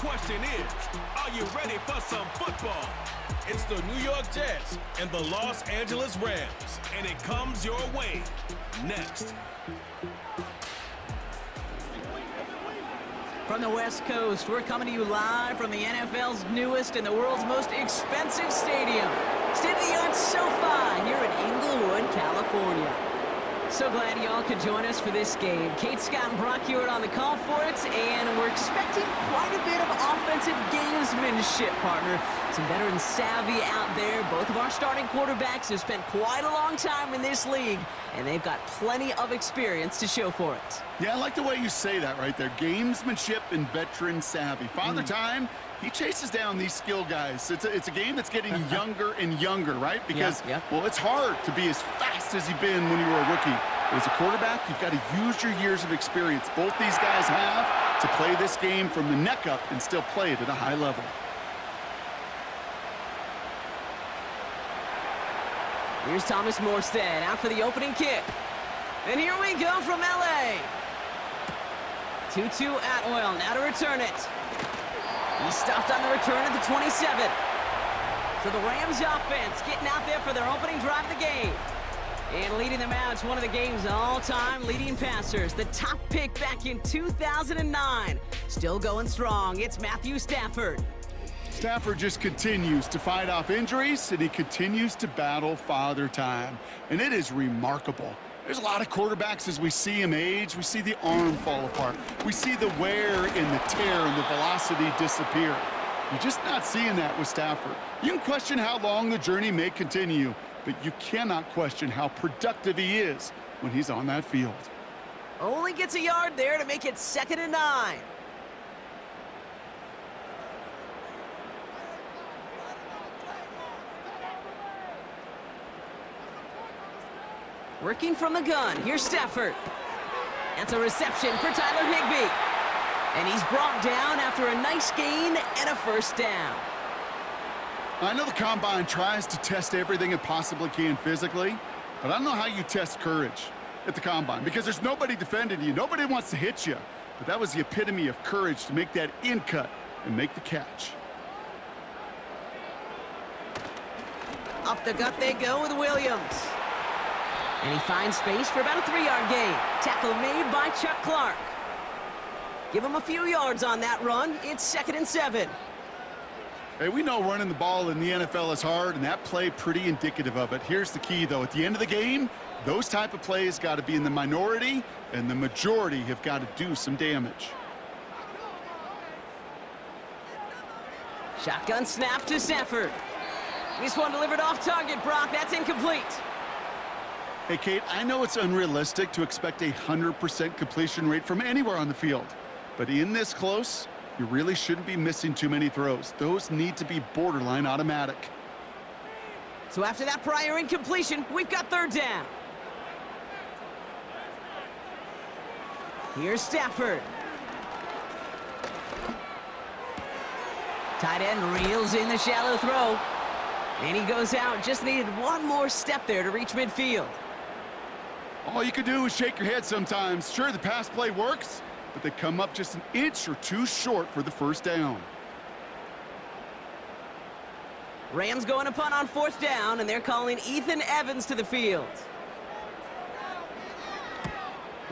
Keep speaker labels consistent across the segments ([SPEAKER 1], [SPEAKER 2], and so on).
[SPEAKER 1] question is, are you ready for some football? It's the New York Jets and the Los Angeles Rams, and it comes your way next.
[SPEAKER 2] From the West Coast, we're coming to you live from the NFL's newest and the world's most expensive stadium, state-of-the-art SoFi here in Inglewood, California. So glad y'all could join us for this game. Kate, Scott, and Brock Hewitt on the call for it, and we're expecting quite a bit of offensive gamesmanship, partner. Some veteran savvy out there. Both of our starting quarterbacks have spent quite a long time in this league, and they've got plenty of experience to show for it.
[SPEAKER 3] Yeah, I like the way you say that right there. Gamesmanship and veteran savvy. Father Time, he chases down these skill guys. It's a game that's getting younger and younger, right? Because, well, it's hard to be as fast as you've been when you were a rookie. But as a quarterback, you've got to use your years of experience. Both these guys have to play this game from the neck up and still play it at a high level.
[SPEAKER 2] Here's Thomas Morstead out for the opening kick. And here we go from L.A. 2-2 Atwell, now to return it. He's stuffed on the return at the 27. So the Rams offense getting out there for their opening drive of the game. And leading them out is one of the game's all-time leading passers. The top pick back in 2009. Still going strong, it's Matthew Stafford.
[SPEAKER 3] Stafford just continues to fight off injuries, and he continues to battle Father Time. And it is remarkable. There's a lot of quarterbacks as we see him age. We see the arm fall apart. We see the wear and the tear and the velocity disappear. You're just not seeing that with Stafford. You can question how long the journey may continue, but you cannot question how productive he is when he's on that field.
[SPEAKER 2] Only gets a yard there to make it 2nd and 9. Working from the gun, here's Stafford. That's a reception for Tyler Higbee. And he's brought down after a nice gain and a first down.
[SPEAKER 3] I know the Combine tries to test everything it possibly can physically, but I don't know how you test courage at the Combine, because there's nobody defending you. Nobody wants to hit you. But that was the epitome of courage to make that in cut and make the catch.
[SPEAKER 2] Up the gut they go with Williams. And he finds space for about a 3-yard gain. Tackle made by Chuck Clark. Give him a few yards on that run. It's 2nd and 7.
[SPEAKER 3] Hey, we know running the ball in the NFL is hard, and that play pretty indicative of it. Here's the key, though. At the end of the game, those type of plays got to be in the minority, and the majority have got to do some damage.
[SPEAKER 2] Shotgun snap to Stafford. This one delivered off target, Brock. That's incomplete.
[SPEAKER 3] Hey, Kate, I know it's unrealistic to expect a 100% completion rate from anywhere on the field. But in this close, you really shouldn't be missing too many throws. Those need to be borderline automatic.
[SPEAKER 2] So after that prior incompletion, we've got 3rd down. Here's Stafford. Tight end reels in the shallow throw. And he goes out. Just needed one more step there to reach midfield.
[SPEAKER 3] All you can do is shake your head sometimes. Sure, the pass play works, but they come up just an inch or two short for the first down.
[SPEAKER 2] Rams going to punt on 4th down, and they're calling Ethan Evans to the field.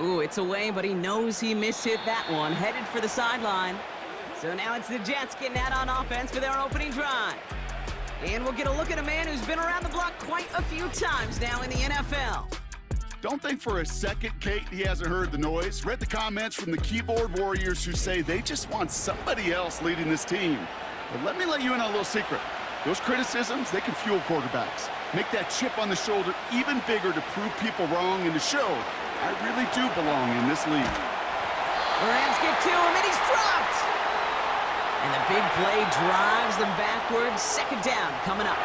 [SPEAKER 2] Ooh, it's away, but he knows he mishit that one. Headed for the sideline. So now it's the Jets getting out on offense for their opening drive. And we'll get a look at a man who's been around the block quite a few times now in the NFL.
[SPEAKER 3] Don't think for a second, Kate, he hasn't heard the noise. Read the comments from the keyboard warriors who say they just want somebody else leading this team. But let me let you in on a little secret. Those criticisms, they can fuel quarterbacks. Make that chip on the shoulder even bigger to prove people wrong and to show I really do belong in this league.
[SPEAKER 2] The Rams get to him, and he's dropped. And the big play drives them backwards. 2nd down coming up.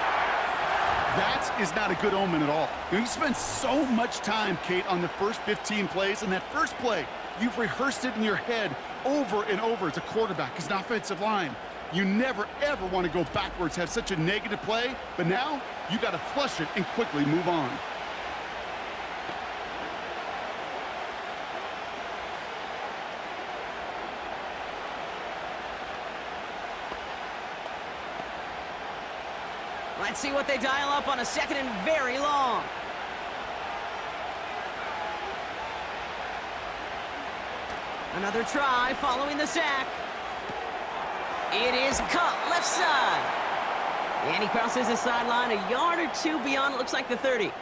[SPEAKER 3] That is not a good omen at all. You spend so much time, Kate, on the first 15 plays, and that first play, you've rehearsed it in your head over and over as a quarterback, as an offensive line. You never, ever want to go backwards, have such a negative play, but now you got to flush it and quickly move on.
[SPEAKER 2] Let's see what they dial up on a second and very long. Another try following the sack. It is cut left side. And he crosses the sideline a yard or two beyond, it looks like the 30.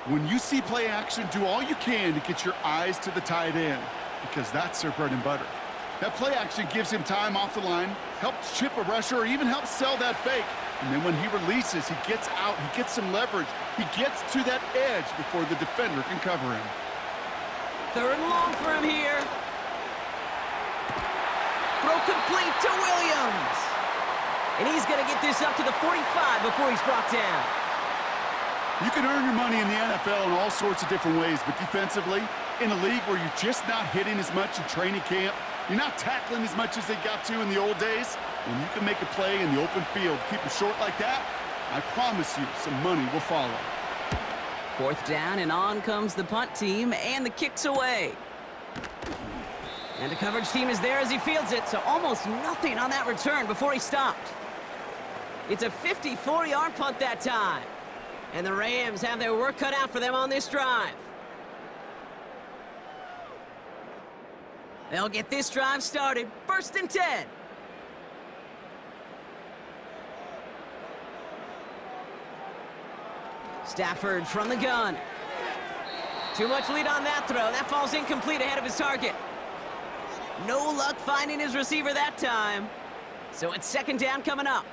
[SPEAKER 3] When you see play action, do all you can to get your eyes to the tight end, because that's their bread and butter. That play action gives him time off the line, helps chip a rusher, or even helps sell that fake. And then when he releases, he gets out, he gets some leverage. He gets to that edge before the defender can cover him.
[SPEAKER 2] Third and long for him here. Throw complete to Williams. And he's going to get this up to the 45 before he's brought down.
[SPEAKER 3] You can earn your money in the NFL in all sorts of different ways, but defensively, in a league where you're just not hitting as much in training camp, you're not tackling as much as they got to in the old days, when you can make a play in the open field, keep it short like that, I promise you some money will follow.
[SPEAKER 2] Fourth down, and on comes the punt team, and the kick's away. And the coverage team is there as he fields it, so almost nothing on that return before he stopped. It's a 54-yard punt that time. And the Rams have their work cut out for them on this drive. They'll get this drive started. 1st and 10. Stafford from the gun. Too much lead on that throw. That falls incomplete ahead of his target. No luck finding his receiver that time. So it's 2nd down coming up.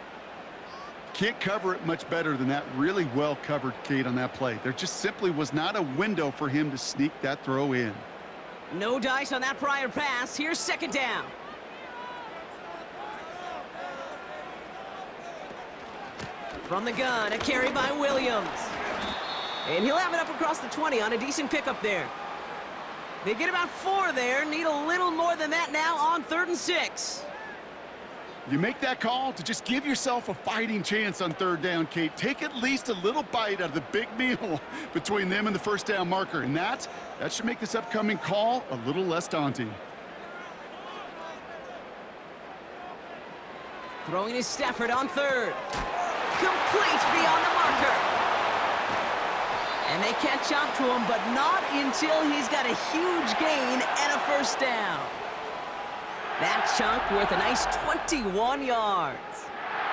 [SPEAKER 3] Can't cover it much better than that really well covered Kate on that play. There just simply was not a window for him to sneak that throw in.
[SPEAKER 2] No dice on that prior pass. Here's 2nd down. From the gun, a carry by Williams. And he'll have it up across the 20 on a decent pickup there. They get about 4 there. Need a little more than that now on 3rd and 6.
[SPEAKER 3] You make that call to just give yourself a fighting chance on 3rd down, Kate. Take at least a little bite out of the big meal between them and the 1st down marker. And that should make this upcoming call a little less daunting.
[SPEAKER 2] Throwing is Stafford on 3rd. Complete beyond the marker. And they catch up to him, but not until he's got a huge gain and a 1st down. That chunk worth a nice 21 yards.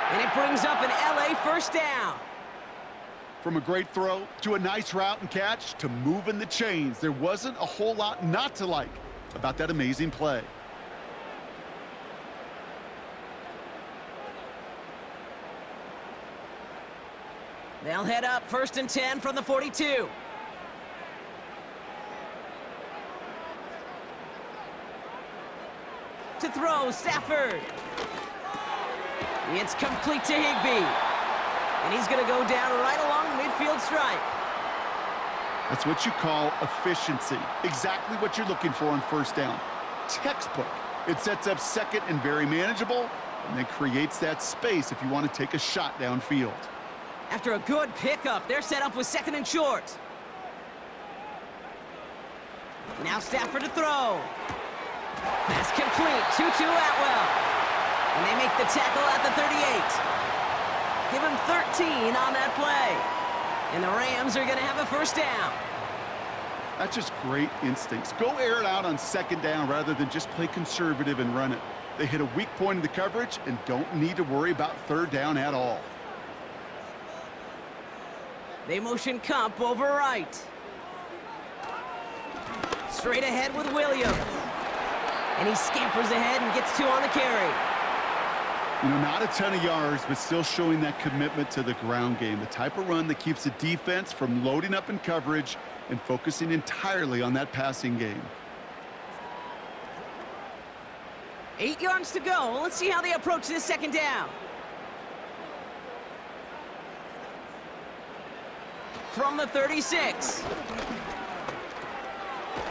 [SPEAKER 2] And it brings up an LA 1st down.
[SPEAKER 3] From a great throw to a nice route and catch to moving the chains, there wasn't a whole lot not to like about that amazing play.
[SPEAKER 2] They'll head up 1st and 10 from the 42. To throw, Stafford. It's complete to Higbee. And he's going to go down right along the midfield stripe.
[SPEAKER 3] That's what you call efficiency. Exactly what you're looking for on 1st down. Textbook. It sets up 2nd and very manageable, and then creates that space if you want to take a shot downfield.
[SPEAKER 2] After a good pickup, they're set up with 2nd and short. Now Stafford to throw. Pass complete, 2-2 Atwell. And they make the tackle at the 38. Give him 13 on that play. And the Rams are going to have a 1st down.
[SPEAKER 3] That's just great instincts. Go air it out on 2nd down rather than just play conservative and run it. They hit a weak point in the coverage and don't need to worry about 3rd down at all.
[SPEAKER 2] They motion Kupp over right. Straight ahead with Williams. And he scampers ahead and gets 2 on the carry.
[SPEAKER 3] You know, not a ton of yards, but still showing that commitment to the ground game. The type of run that keeps the defense from loading up in coverage and focusing entirely on that passing game.
[SPEAKER 2] 8 yards to go. Let's see how they approach this 2nd down. From the 36.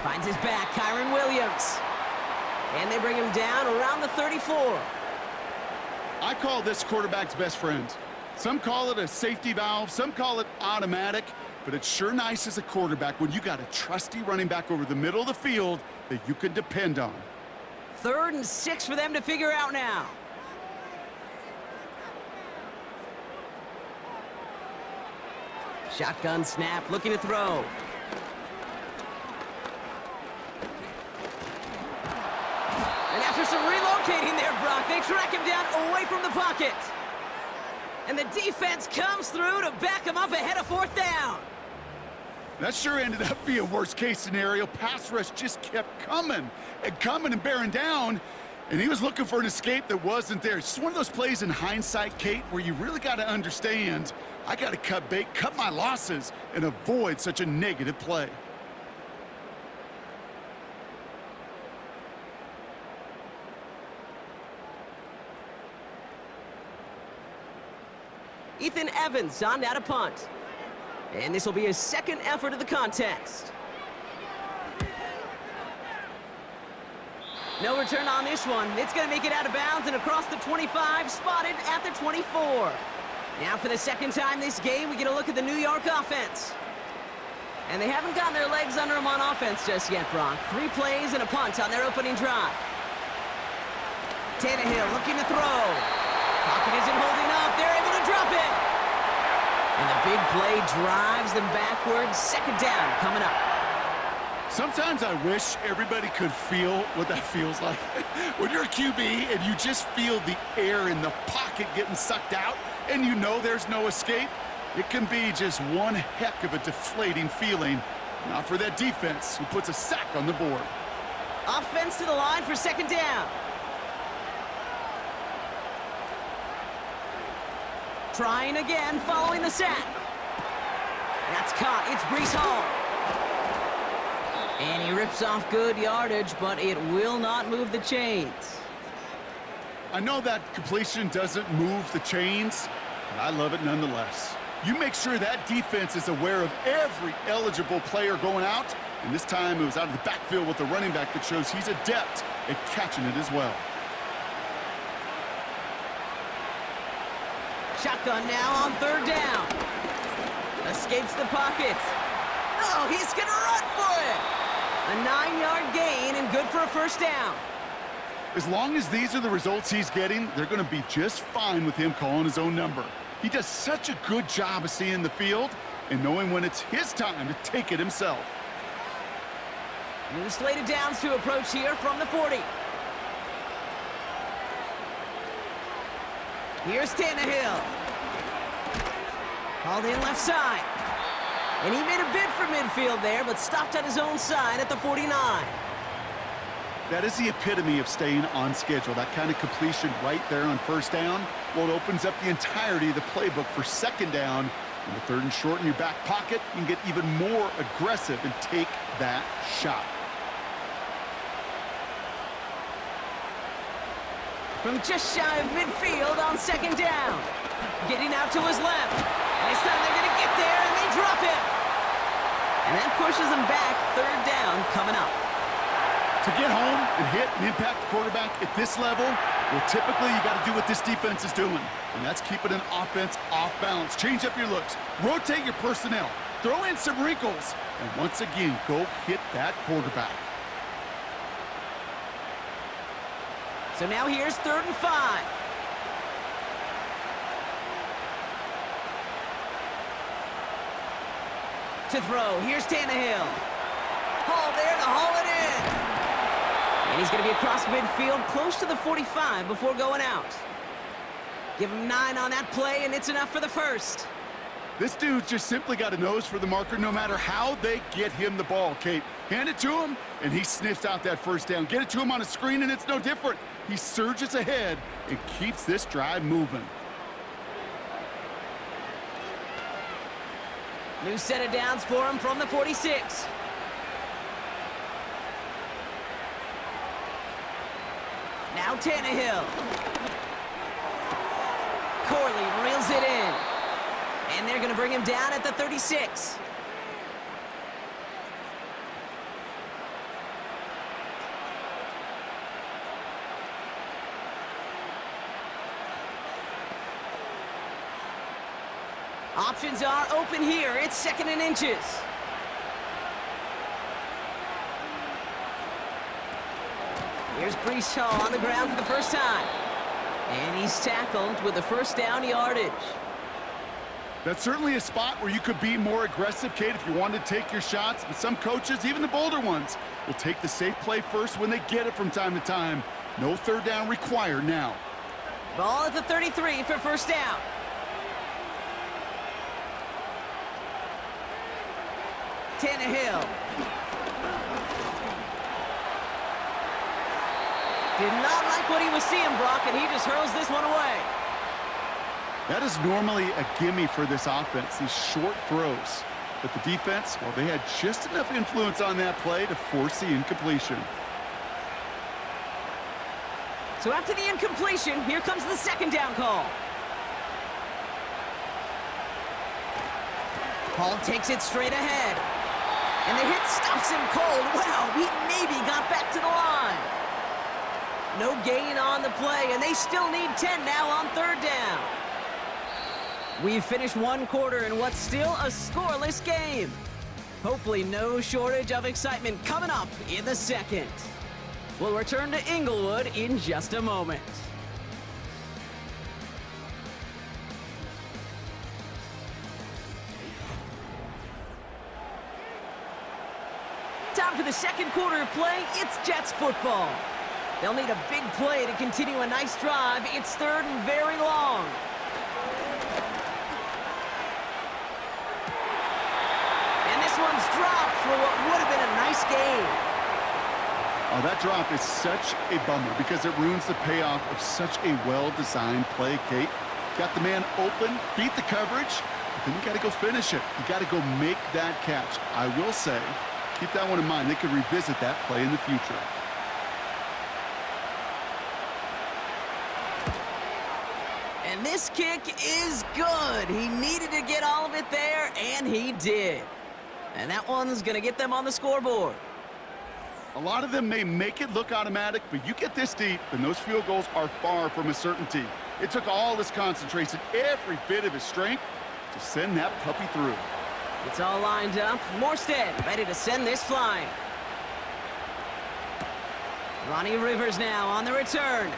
[SPEAKER 2] Finds his back, Kyren Williams. And they bring him down around the 34.
[SPEAKER 3] I call this quarterback's best friend. Some call it a safety valve, some call it automatic, but it's sure nice as a quarterback when you got a trusty running back over the middle of the field that you can depend on.
[SPEAKER 2] 3rd and 6 for them to figure out now. Shotgun snap, looking to throw. And after some relocating there, Brock, they track him down away from the pocket. And the defense comes through to back him up ahead of 4th down.
[SPEAKER 3] That sure ended up being worst-case scenario. Pass rush just kept coming and bearing down, and he was looking for an escape that wasn't there. It's just one of those plays in hindsight, Kate, where you really got to understand, I got to cut bait, cut my losses, and avoid such a negative play.
[SPEAKER 2] Ethan Evans on now to punt. And this will be his second effort of the contest. No return on this one. It's going to make it out of bounds and across the 25, spotted at the 24. Now for the second time this game, we get a look at the New York offense. And they haven't gotten their legs under them on offense just yet, Brock. 3 plays and a punt on their opening drive. Tannehill looking to throw. Pocket isn't holding up. They're able to drop it. And the big play drives them backwards. 2nd down coming up.
[SPEAKER 3] Sometimes I wish everybody could feel what that feels like. When you're a QB and you just feel the air in the pocket getting sucked out and you know there's no escape, it can be just one heck of a deflating feeling. Not for that defense who puts a sack on the board.
[SPEAKER 2] Offense to the line for 2nd down. Trying again following the sack. That's caught. It's Breece Hall. And he rips off good yardage, but it will not move the chains.
[SPEAKER 3] I know that completion doesn't move the chains, but I love it nonetheless. You make sure that defense is aware of every eligible player going out, and this time it was out of the backfield with the running back that shows he's adept at catching it as well.
[SPEAKER 2] Shotgun now on 3rd down. Escapes the pocket. Oh, he's going to run for it. A 9-yard gain and good for a 1st down.
[SPEAKER 3] As long as these are the results he's getting, they're going to be just fine with him calling his own number. He does such a good job of seeing the field and knowing when it's his time to take it himself.
[SPEAKER 2] New slated downs to approach here from the 40. Here's Tannehill. Hauled in left side. And he made a bid for midfield there, but stopped at his own side at the 49.
[SPEAKER 3] That is the epitome of staying on schedule. That kind of completion right there on 1st down. Well, it opens up the entirety of the playbook for 2nd down. In the 3rd and short in your back pocket, you can get even more aggressive and take that shot.
[SPEAKER 2] From just shy of midfield on 2nd down. Getting out to his left. And this time they're going to get there, and they drop it. And that pushes them back. 3rd down coming up.
[SPEAKER 3] To get home and hit and impact the quarterback at this level, well, typically you got to do what this defense is doing, and that's keeping an offense off balance. Change up your looks, rotate your personnel, throw in some wrinkles, and once again, go hit that quarterback.
[SPEAKER 2] So now here's 3rd and 5. To throw, here's Tannehill. Hall there to haul it in. And he's going to be across midfield, close to the 45 before going out. Give him 9 on that play, and it's enough for the 1st.
[SPEAKER 3] This dude's just simply got a nose for the marker no matter how they get him the ball, Kate. Hand it to him, and he sniffs out that 1st down. Get it to him on a screen, and it's no different. He surges ahead and keeps this drive moving.
[SPEAKER 2] New set of downs for him from the 46. Now Tannehill. Corley reels it in. And they're going to bring him down at the 36. Options are open here. It's 2nd and inches. Here's Breece Hall on the ground for the 1st time. And he's tackled with the 1st down yardage.
[SPEAKER 3] That's certainly a spot where you could be more aggressive, Kate, if you wanted to take your shots. But some coaches, even the bolder ones, will take the safe play first when they get it from time to time. No third down required now.
[SPEAKER 2] Ball at the 33 for first down. Tannehill. Did not like what he was seeing, Brock, and he just hurls this one away.
[SPEAKER 3] That is normally a gimme for this offense, these short throws. But the defense, well, they had just enough influence on that play to force the incompletion.
[SPEAKER 2] So after the incompletion, here comes the second down call. Hall takes it straight ahead. And the hit stops him cold. Wow, he maybe got back to the line. No gain on the play, and they still need 10 now on third down. We've finished one quarter in what's still a scoreless game. Hopefully no shortage of excitement coming up in the second. We'll return to Inglewood in just a moment. Time for the second quarter of play. It's Jets football. They'll need a big play to continue a nice drive. It's third and very long. And this one's dropped for what would have been a nice game.
[SPEAKER 3] Oh, that drop is such a bummer because it ruins the payoff of such a well-designed play, Kate. Got the man open, beat the coverage, but then you got to go finish it. You got to go make that catch. I will say, keep that one in mind. They could revisit that play in the future.
[SPEAKER 2] And this kick is good. He needed to get all of it there, and he did. And that one's going to get them on the scoreboard.
[SPEAKER 3] A lot of them may make it look automatic, but you get this deep, and those field goals are far from a certainty. It took all his concentration, every bit of his strength, to send that puppy through.
[SPEAKER 2] It's all lined up. Morstead ready to send this flying. Ronnie Rivers now on the return.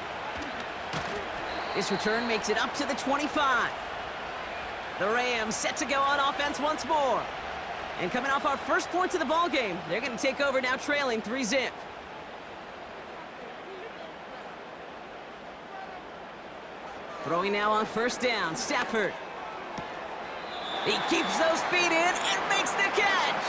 [SPEAKER 2] This return makes it up to the 25. The Rams set to go on offense once more. And coming off our first points of the ball game, they're going to take over now trailing 3-0. Throwing now on first down, Stafford. He keeps those feet in and makes the catch.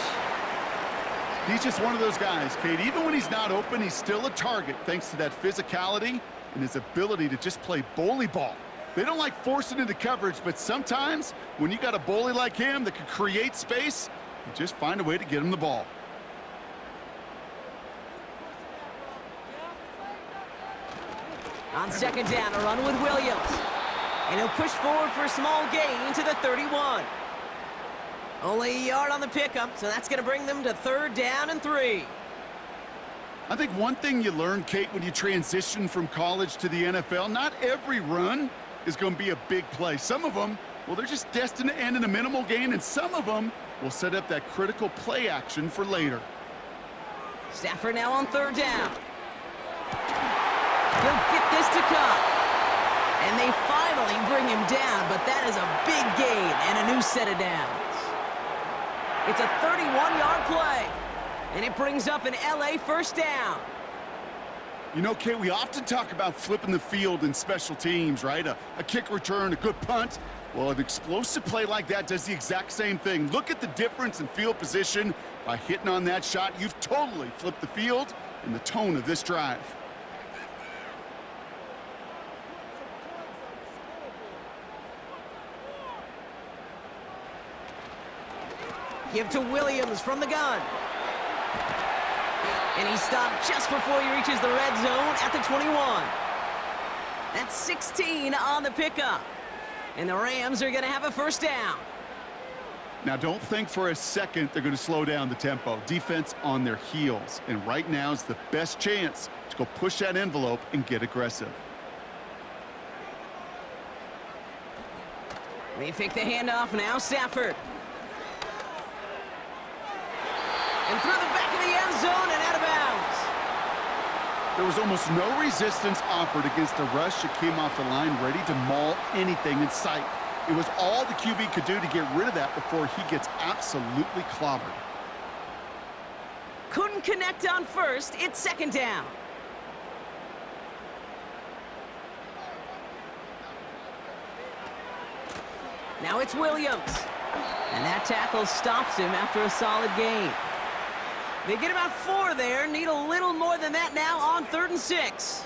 [SPEAKER 3] He's just one of those guys, Kate. Even when he's not open, he's still a target thanks to that physicality and his ability to just play bully ball. They don't like forcing into coverage, but sometimes when you got a bully like him that can create space, you just find a way to get him the ball.
[SPEAKER 2] On second down, a run with Williams. And he'll push forward for a small gain to the 31. Only a yard on the pickup, so that's going to bring them to third down and 3.
[SPEAKER 3] I think one thing you learn, Kate, when you transition from college to the NFL, not every run is going to be a big play. Some of them, well, they're just destined to end in a minimal gain, and some of them will set up that critical play action for later.
[SPEAKER 2] Stafford now on third down. He'll get this to come. And they finally bring him down, but that is a big gain and a new set of downs. It's a 31-yard play, and it brings up an LA first down.
[SPEAKER 3] You know, Kate, we often talk about flipping the field in special teams, right? A kick return, a good punt. Well, an explosive play like that does the exact same thing. Look at the difference in field position. By hitting on that shot, you've totally flipped the field and the tone of this drive.
[SPEAKER 2] Give to Williams from the gun. And he stopped just before he reaches the red zone at the 21. That's 16 on the pickup. And the Rams are going to have a first down.
[SPEAKER 3] Now, don't think for a second they're going to slow down the tempo. Defense on their heels. And right now is the best chance to go push that envelope and get aggressive.
[SPEAKER 2] They fake the handoff now, Stafford. And through the back of the end zone and out of bounds.
[SPEAKER 3] There was almost no resistance offered against a rush that came off the line ready to maul anything in sight. It was all the QB could do to get rid of that before he gets absolutely clobbered.
[SPEAKER 2] Couldn't connect on first. It's second down. Now it's Williams. And that tackle stops him after a solid gain. They get about 4 there. Need a little more than that now on 3rd and 6.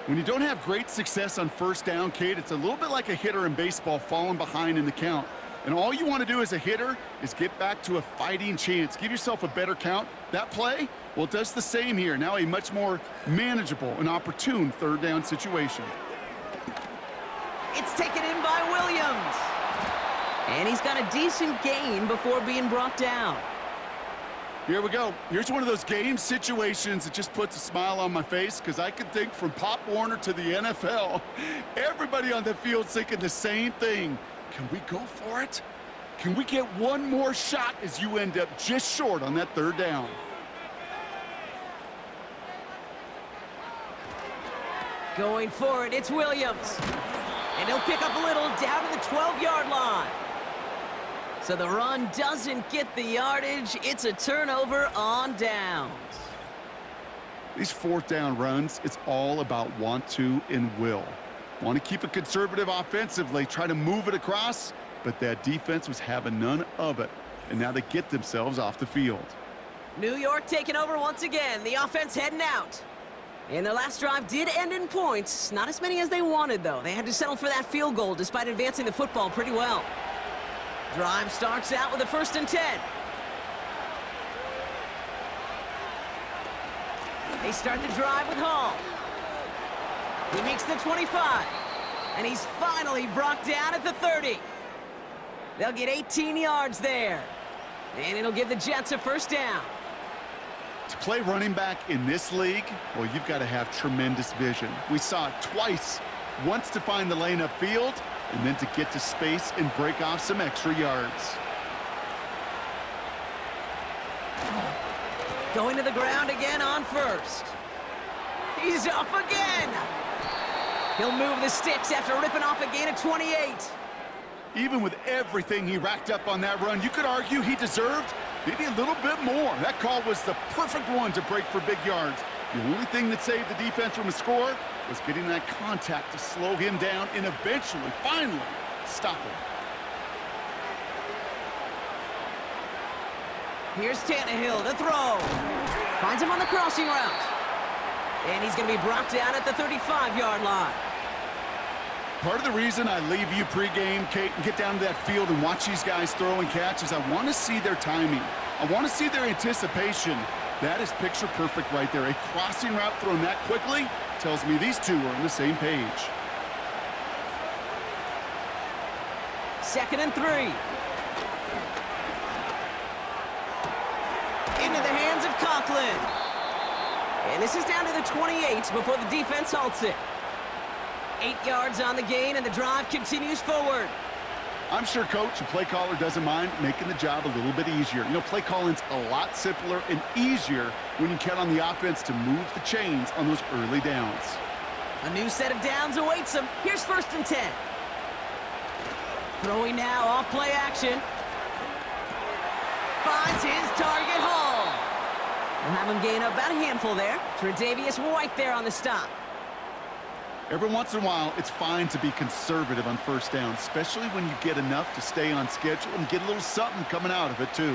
[SPEAKER 3] When you don't have great success on first down, Kate, it's a little bit like a hitter in baseball falling behind in the count. And all you want to do as a hitter is get back to a fighting chance. Give yourself a better count. That play, well, it does the same here. Now a much more manageable and opportune 3rd down situation.
[SPEAKER 2] It's taken in by Williams. And he's got a decent gain before being brought down.
[SPEAKER 3] Here we go. Here's one of those game situations that just puts a smile on my face because I can think from Pop Warner to the NFL, everybody on the field thinking the same thing. Can we go for it? Can we get one more shot as you end up just short on that 3rd down?
[SPEAKER 2] Going for it, it's Williams. And he'll pick up a little down to the 12-yard line. So the run doesn't get the yardage. It's a turnover on downs.
[SPEAKER 3] These 4th down runs, it's all about want to and will. Want to keep it conservative offensively, try to move it across, but that defense was having none of it. And now they get themselves off the field.
[SPEAKER 2] New York taking over once again. The offense heading out. And their last drive did end in points. Not as many as they wanted, though. They had to settle for that field goal despite advancing the football pretty well. Drive starts out with a 1st and 10. They start the drive with Hall. He makes the 25. And he's finally brought down at the 30. They'll get 18 yards there. And it'll give the Jets a 1st down.
[SPEAKER 3] To play running back in this league, well, you've got to have tremendous vision. We saw it twice. Once to find the lane upfield, and then to get to space and break off some extra yards.
[SPEAKER 2] Going to the ground again on 1st. He's off again. He'll move the sticks after ripping off a gain of 28.
[SPEAKER 3] Even with everything he racked up on that run, you could argue he deserved maybe a little bit more. That call was the perfect one to break for big yards. The only thing that saved the defense from a score was getting that contact to slow him down and eventually, finally, stop him.
[SPEAKER 2] Here's Tannehill to throw. Finds him on the crossing route. And he's going to be brought down at the 35-yard line.
[SPEAKER 3] Part of the reason I leave you pregame, Kate, and get down to that field and watch these guys throw and catch is I want to see their timing. I want to see their anticipation. That is picture perfect right there. A crossing route thrown that quickly tells me these two are on the same page.
[SPEAKER 2] 2nd and 3. Into the hands of Conklin. And this is down to the 28 before the defense halts it. 8 yards on the gain, and the drive continues forward.
[SPEAKER 3] I'm sure coach and play caller doesn't mind making the job a little bit easier. You know, play calling's a lot simpler and easier when you count on the offense to move the chains on those early downs.
[SPEAKER 2] A new set of downs awaits him. Here's 1st and 10. Throwing now off play action. Finds his target, Hall. We'll have him gain about a handful there. Tre'Davious White there on the stop.
[SPEAKER 3] Every once in a while, it's fine to be conservative on first down, especially when you get enough to stay on schedule and get a little something coming out of it, too.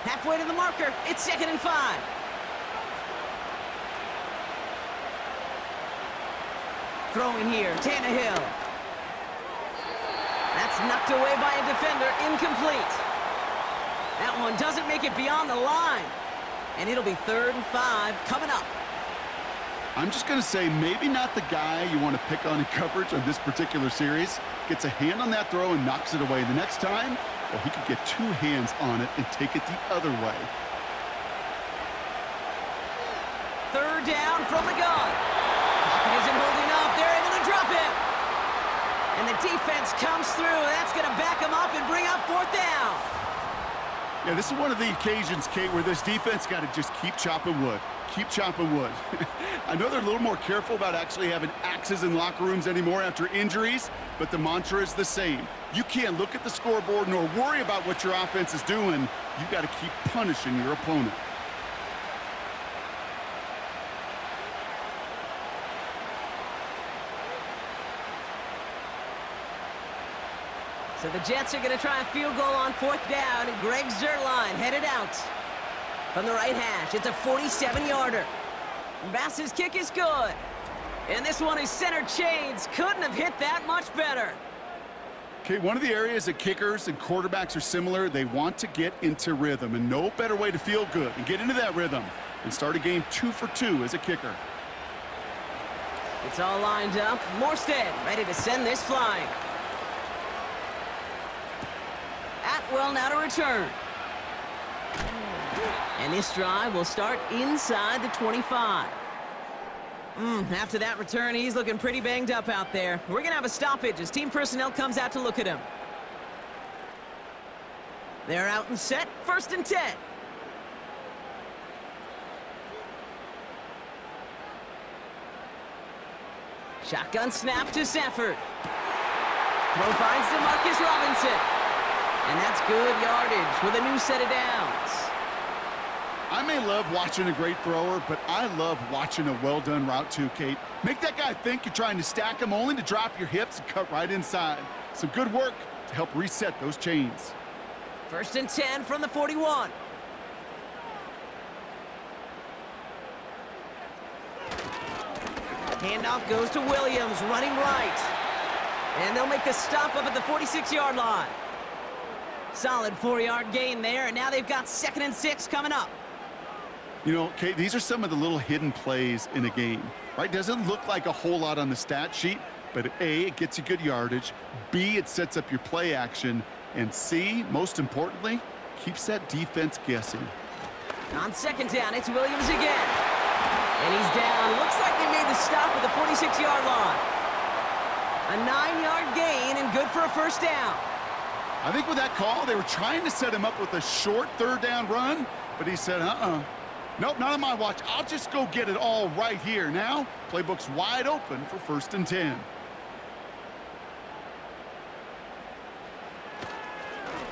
[SPEAKER 2] Halfway to the marker, it's 2nd and 5. Throwing here, Tannehill. That's knocked away by a defender, incomplete. That one doesn't make it beyond the line. And it'll be 3rd and 5 coming up.
[SPEAKER 3] I'm just going to say maybe not the guy you want to pick on in coverage on this particular series. Gets a hand on that throw and knocks it away. The next time, well, he could get 2 hands on it and take it the other way.
[SPEAKER 2] 3rd down from the gun. Pocket isn't holding up. They're able to drop it. And the defense comes through. That's going to back them up and bring up 4th down.
[SPEAKER 3] Yeah, this is one of the occasions, Kate, where this defense got to just keep chopping wood. keep chopping wood. I know they're a little more careful about actually having axes in locker rooms anymore after injuries, but the mantra is the same. You can't look at the scoreboard nor worry about what your offense is doing. You got to keep punishing your opponent.
[SPEAKER 2] So the Jets are going to try a field goal on 4th down, and Greg Zuerlein headed out from the right hash. It's a 47-yarder. Bass's kick is good. And this one is center chains. Couldn't have hit that much better.
[SPEAKER 3] Okay, one of the areas that kickers and quarterbacks are similar, they want to get into rhythm, and no better way to feel good and get into that rhythm and start a game 2 for 2 as a kicker.
[SPEAKER 2] It's all lined up. Morstead ready to send this flying. Atwell now to return. And this drive will start inside the 25. After that return, he's looking pretty banged up out there. We're going to have a stoppage as team personnel comes out to look at him. They're out and set. 1st and 10. Shotgun snap to Stafford. Throw finds DeMarcus Robinson. And that's good yardage with a new set of downs.
[SPEAKER 3] I may love watching a great thrower, but I love watching a well-done route too, Kate. Make that guy think you're trying to stack him only to drop your hips and cut right inside. Some good work to help reset those chains.
[SPEAKER 2] 1st and 10 from the 41. Handoff goes to Williams, running right. And they'll make the stop up at the 46-yard line. Solid 4-yard gain there, and now they've got 2nd and 6 coming up.
[SPEAKER 3] You know, Kate, these are some of the little hidden plays in a game, right? Doesn't look like a whole lot on the stat sheet, but A, it gets you good yardage, B, it sets up your play action, and C, most importantly, keeps that defense guessing.
[SPEAKER 2] On 2nd down, it's Williams again. And he's down. Looks like they made the stop at the 46-yard line. A 9-yard gain and good for a 1st down.
[SPEAKER 3] I think with that call, they were trying to set him up with a short 3rd down run, but he said, nope, not on my watch. I'll just go get it all right here. Now, playbook's wide open for 1st and 10.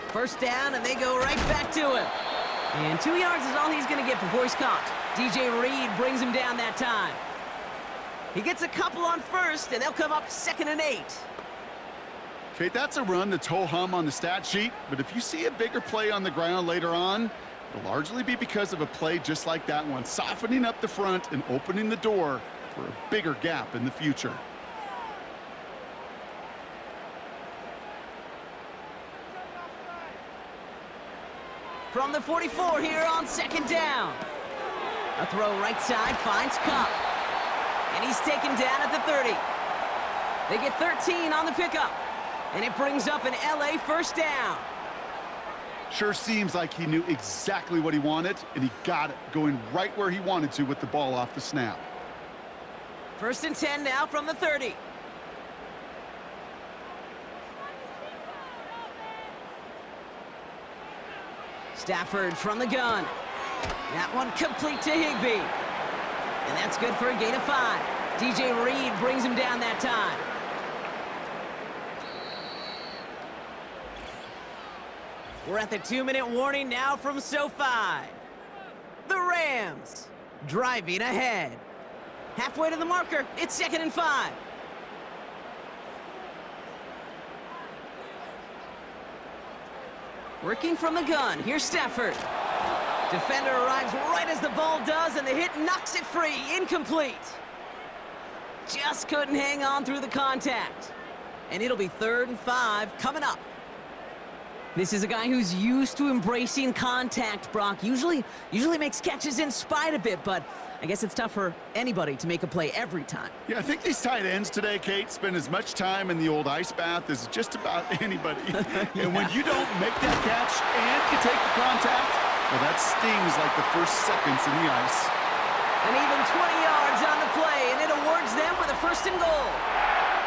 [SPEAKER 2] First down, and they go right back to him. And 2 yards is all he's going to get before he's caught. DJ Reed brings him down that time. He gets a couple on 1st, and they'll come up 2nd and 8.
[SPEAKER 3] Okay, that's a run that's ho-hum on the stat sheet, but if you see a bigger play on the ground later on, it'll largely be because of a play just like that one, softening up the front and opening the door for a bigger gap in the future.
[SPEAKER 2] From the 44 here on 2nd down. A throw right side finds Kupp. And he's taken down at the 30. They get 13 on the pickup. And it brings up an LA 1st down.
[SPEAKER 3] Sure seems like he knew exactly what he wanted, and he got it, going right where he wanted to with the ball off the snap.
[SPEAKER 2] 1st and 10 now from the 30. Stafford from the gun. That one complete to Higbee. And that's good for a gain of 5. DJ Reed brings him down that time. We're at the 2-minute warning now from SoFi. The Rams driving ahead. Halfway to the marker, it's 2nd and 5. Working from the gun, here's Stafford. Defender arrives right as the ball does, and the hit knocks it free, incomplete. Just couldn't hang on through the contact. And it'll be 3rd and 5 coming up. This is a guy who's used to embracing contact, Brock. Usually makes catches in spite of it, but I guess it's tough for anybody to make a play every time.
[SPEAKER 3] Yeah, I think these tight ends today, Kate, spend as much time in the old ice bath as just about anybody. And when you don't make that catch and you take the contact, well, that stings like the first seconds in the ice.
[SPEAKER 2] And even 20 yards on the play, and it awards them with a 1st and goal.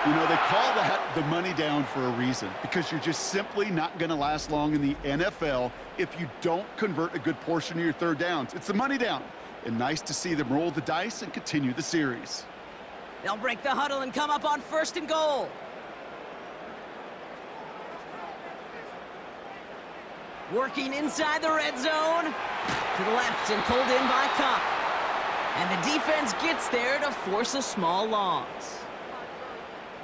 [SPEAKER 3] You know, they call that the money down for a reason, because you're just simply not going to last long in the NFL if you don't convert a good portion of your 3rd downs. It's the money down. and nice to see them roll the dice and continue the series.
[SPEAKER 2] They'll break the huddle and come up on 1st and goal. Working inside the red zone. To the left and pulled in by Kupp. And the defense gets there to force a small loss.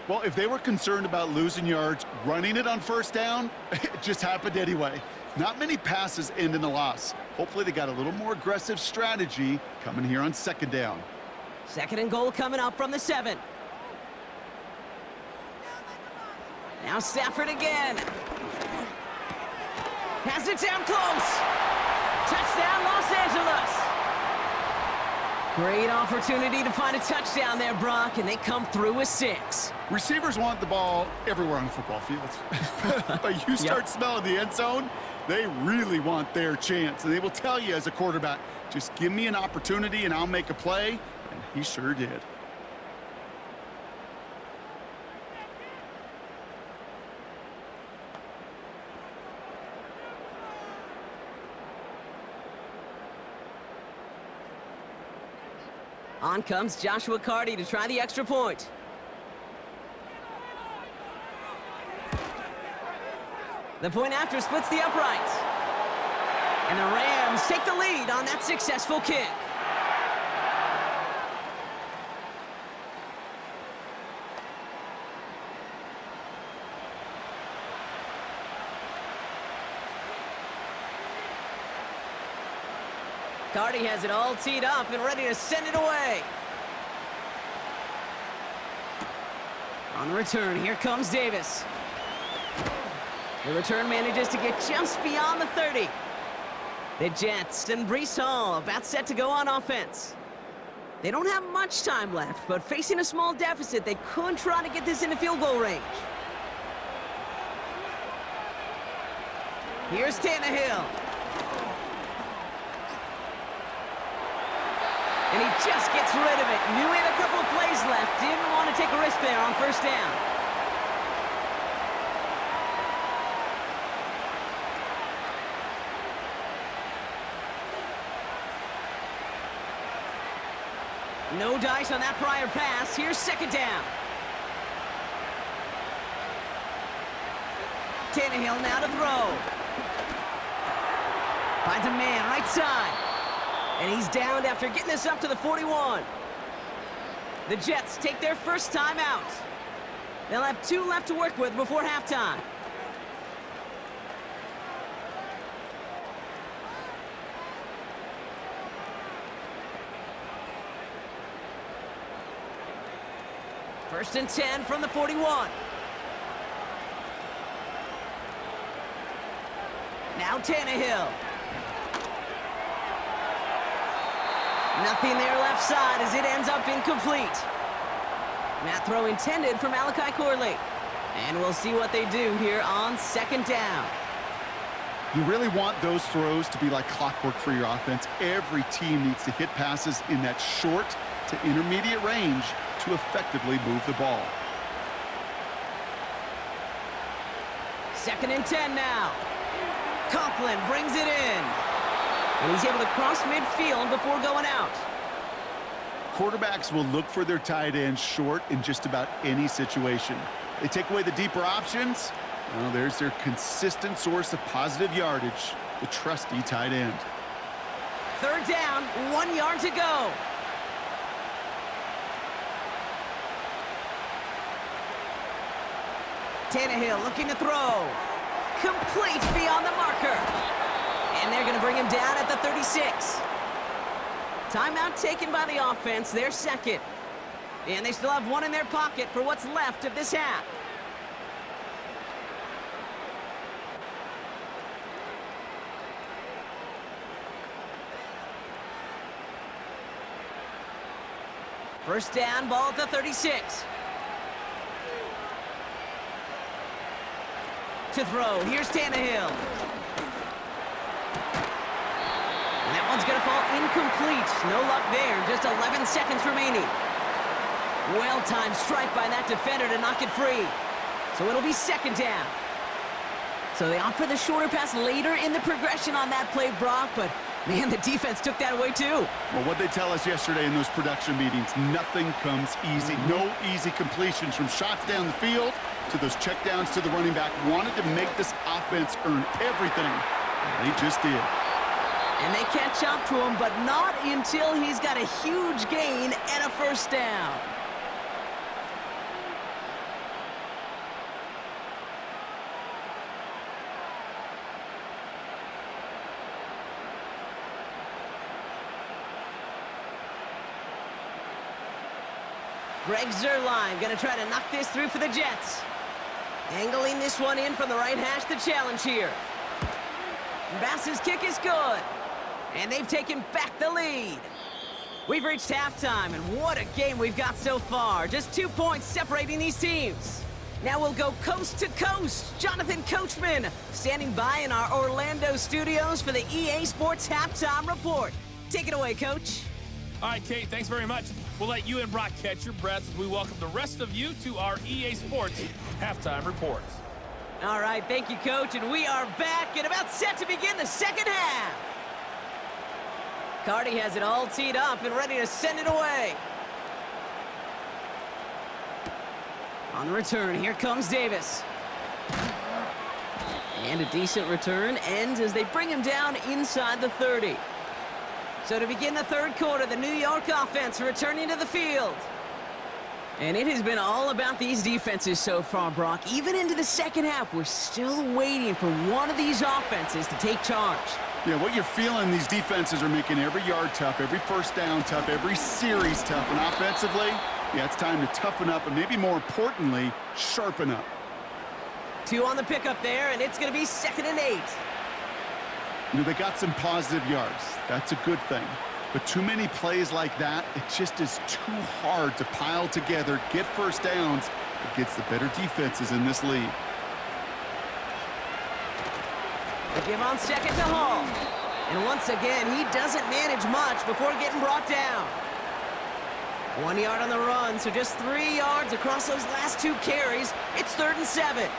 [SPEAKER 3] Well, if they were concerned about losing yards, running it on 1st down, it just happened anyway. Not many passes end in a loss. Hopefully they got a little more aggressive strategy coming here on 2nd down.
[SPEAKER 2] 2nd and goal coming up from the 7. Now Stafford again. Has it down close. Touchdown, Los Angeles. Great opportunity to find a touchdown there, Brock, and they come through with 6.
[SPEAKER 3] Receivers want the ball everywhere on the football field. But you start smelling the end zone, they really want their chance. And they will tell you as a quarterback, just give me an opportunity and I'll make a play. And he sure did.
[SPEAKER 2] On comes Joshua Carty to try the extra point. The point after splits the uprights. And the Rams take the lead on that successful kick. Carty has it all teed up and ready to send it away. On the return, here comes Davis. The return manages to get just beyond the 30. The Jets and Breece Hall about set to go on offense. They don't have much time left, but facing a small deficit, they could try to get this into field goal range. Here's Tannehill. And he just gets rid of it. Knew he had a couple of plays left. Didn't want to take a risk there on 1st down. No dice on that prior pass. Here's 2nd down. Tannehill now to throw. Finds a man right side. And he's downed after getting this up to the 41. The Jets take their first time out. They'll have 2 left to work with before halftime. First and 10 from the 41. Now Tannehill. Nothing there left side as it ends up incomplete. That throw intended for Malachi Corley. And we'll see what they do here on 2nd down.
[SPEAKER 3] You really want those throws to be like clockwork for your offense. Every team needs to hit passes in that short to intermediate range to effectively move the ball.
[SPEAKER 2] 2nd and 10 now. Conklin brings it in. And he's able to cross midfield before going out.
[SPEAKER 3] Quarterbacks will look for their tight ends short in just about any situation. They take away the deeper options. Well, there's their consistent source of positive yardage, the trusty tight end.
[SPEAKER 2] 3rd down, 1 yard to go. Tannehill looking to throw. Complete beyond the marker. And they're going to bring him down at the 36. Timeout taken by the offense, their 2nd. And they still have 1 in their pocket for what's left of this half. First down, ball at the 36. To throw, here's Tannehill. And that one's going to fall incomplete. No luck there, just 11 seconds remaining. Well-timed strike by that defender to knock it free. So it'll be 2nd down. So they opt for the shorter pass later in the progression on that play, Brock, but Man, the defense took that away too.
[SPEAKER 3] Well, what they tell us yesterday in those production meetings, nothing comes easy. No easy completions from shots down the field to those checkdowns to the running back. Wanted to make this offense earn everything. They just did.
[SPEAKER 2] And they catch up to him, but not until he's got a huge gain and a first down. Greg Zuerlein gonna try to knock this through for the Jets. Angling this one in from the right hash, the challenge here. Bass's kick is good. And they've taken back the lead. We've reached halftime, and what a game we've got so far. Just 2 points separating these teams. Now we'll go coast to coast. Jonathan Coachman standing by in our Orlando studios for the EA Sports Halftime Report. Take it away, Coach.
[SPEAKER 4] All right, Kate, thanks very much. We'll let you and Brock catch your breath as we welcome the rest of you to our EA Sports Halftime Report.
[SPEAKER 2] All right, thank you, Coach, and we are back and about set to begin the second half. Cardi has it all teed up and ready to send it away. On the return, here comes Davis. And a decent return ends as they bring him down inside the 30. So to begin the third quarter, the New York offense returning to the field. And it has been all about these defenses so far, Brock. Even into the second half, we're still waiting for one of these offenses to take charge.
[SPEAKER 3] Yeah, what you're feeling, these defenses are making every yard tough, every first down tough, every series tough. And offensively, yeah, it's time to toughen up and maybe more importantly, sharpen up.
[SPEAKER 2] 2 on the pickup there, and it's going to be 2nd and 8.
[SPEAKER 3] You know, they got some positive yards. That's a good thing. But too many plays like that, it just is too hard to pile together, get first downs against the better defenses in this league.
[SPEAKER 2] They give on second to Hall. And once again, he doesn't manage much before getting brought down. 1 yard on the run, so just 3 yards across those last 2 carries. It's 3rd and 7.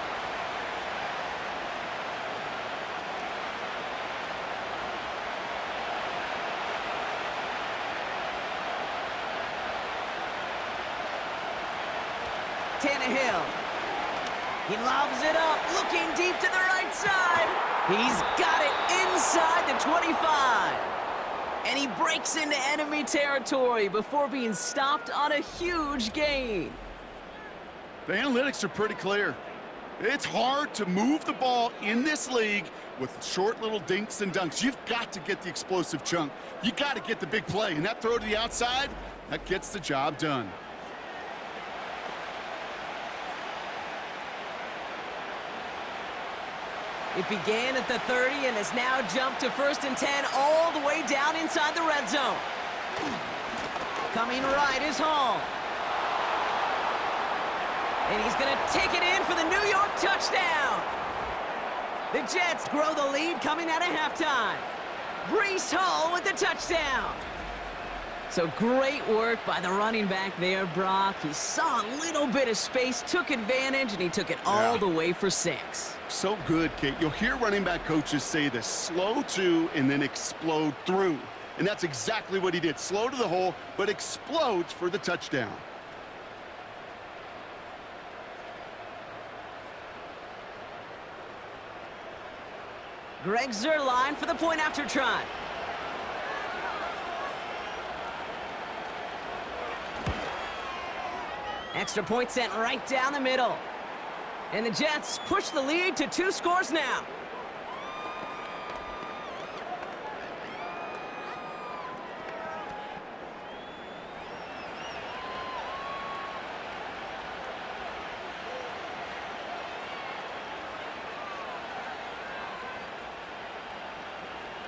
[SPEAKER 2] Tannehill. He lobs it up, looking deep to the right side. He's got it inside the 25. And he breaks into enemy territory before being stopped on a huge gain.
[SPEAKER 3] The analytics are pretty clear. It's hard to move the ball in this league with short little dinks and dunks. You've got to get the explosive chunk. You got to get the big play. And that throw to the outside, that gets the job done.
[SPEAKER 2] It began at the 30 and has now jumped to 1st and 10 all the way down inside the red zone. Coming right is Hall. And he's going to take it in for the New York touchdown. The Jets grow the lead coming out of halftime. Breece Hall with the touchdown. So great work by the running back there, Brock. He saw a little bit of space, took advantage, and he took it all the way for 6.
[SPEAKER 3] So good, Kate. You'll hear running back coaches say this: slow to and then explode through. And that's exactly what he did. Slow to the hole, but explodes for the touchdown.
[SPEAKER 2] Greg Zuerlein for the point after try. Extra point sent right down the middle. And the Jets push the lead to 2 scores now.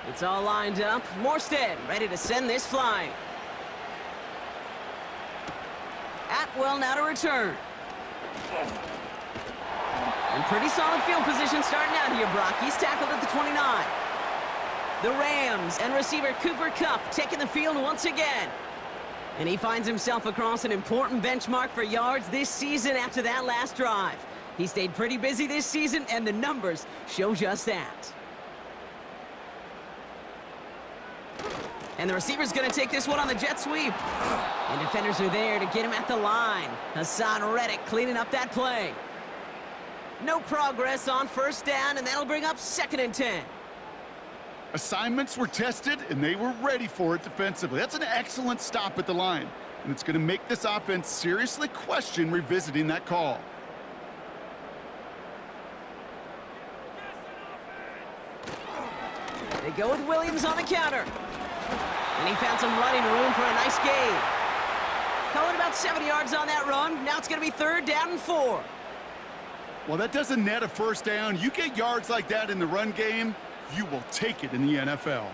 [SPEAKER 2] It's all lined up. Morstead ready to send this flying. Atwell now to return. And pretty solid field position starting out here, Brock. He's tackled at the 29. The Rams and receiver Cooper Kupp taking the field once again. And he finds himself across an important benchmark for yards this season after that last drive. He stayed pretty busy this season, and the numbers show just that. And the receiver's going to take this one on the jet sweep. And defenders are there to get him at the line. Hassan Reddick cleaning up that play. No progress on first down, and that'll bring up 2nd and 10.
[SPEAKER 3] Assignments were tested, and they were ready for it defensively. That's an excellent stop at the line. And it's going to make this offense seriously question revisiting that call.
[SPEAKER 2] They go with Williams on the counter. And he found some running room for a nice gain. Call it about 70 yards on that run. Now it's going to be 3rd down and 4.
[SPEAKER 3] Well, that doesn't net a first down. You get yards like that in the run game, you will take it in the NFL.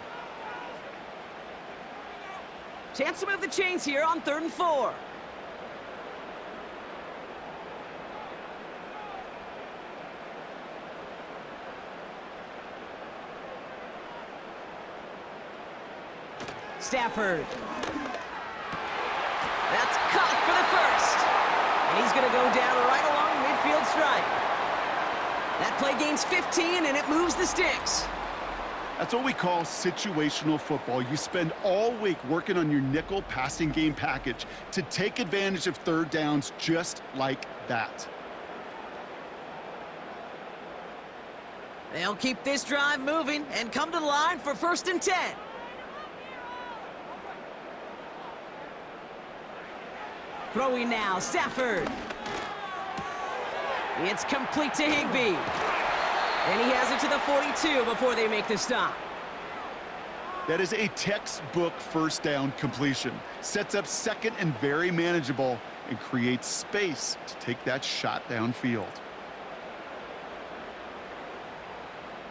[SPEAKER 2] Chance to move the chains here on 3rd and 4. Stafford. That's caught for the first. And he's going to go down right along midfield stripe. That play gains 15, and it moves the sticks.
[SPEAKER 3] That's what we call situational football. You spend all week working on your nickel passing game package to take advantage of 3rd downs just like that.
[SPEAKER 2] They'll keep this drive moving and come to the line for 1st and 10. Throwing now, Stafford. It's complete to Higbee. And he has it to the 42 before they make the stop.
[SPEAKER 3] That is a textbook first down completion. Sets up 2nd and very manageable and creates space to take that shot downfield.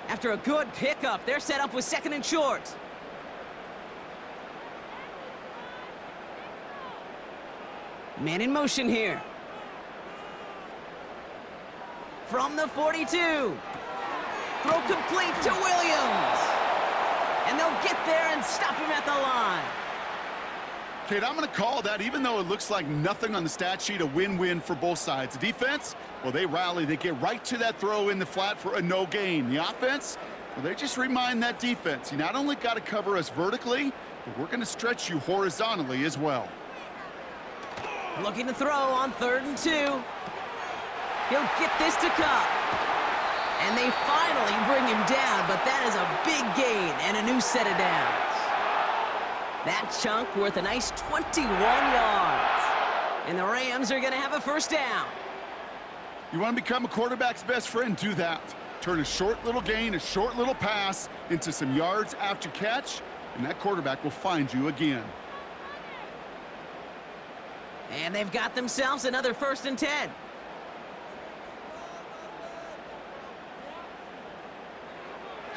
[SPEAKER 2] After a good pickup, they're set up with 2nd and short. Man in motion here. From the 42. Throw complete to Williams. And they'll get there and stop him at the line.
[SPEAKER 3] Kate, I'm going to call that, even though it looks like nothing on the stat sheet, a win-win for both sides. The defense, well, they rally. They get right to that throw in the flat for a no gain. The offense, well, they just remind that defense, you not only got to cover us vertically, but we're going to stretch you horizontally as well.
[SPEAKER 2] Looking to throw on 3rd and 2. He'll get this to Kupp. And they finally bring him down, but that is a big gain and a new set of downs. That chunk worth a nice 21 yards. And the Rams are going to have a 1st down.
[SPEAKER 3] You want to become a quarterback's best friend? Do that. Turn a short little gain, a short little pass into some yards after catch, and that quarterback will find you again.
[SPEAKER 2] And they've got themselves another 1st and 10.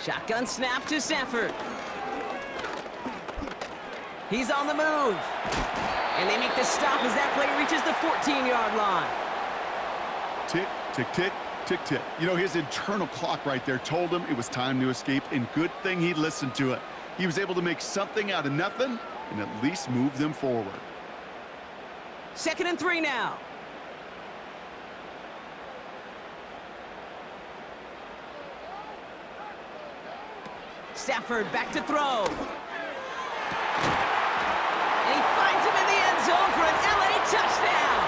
[SPEAKER 2] Shotgun snap to Stafford. He's on the move. And they make the stop as that play reaches the 14-yard line.
[SPEAKER 3] Tick, tick, tick, tick, tick. You know, his internal clock right there told him it was time to escape, and good thing he listened to it. He was able to make something out of nothing and at least move them forward.
[SPEAKER 2] 2nd and 3 now. Stafford back to throw. And he finds him in the end zone for an LA touchdown.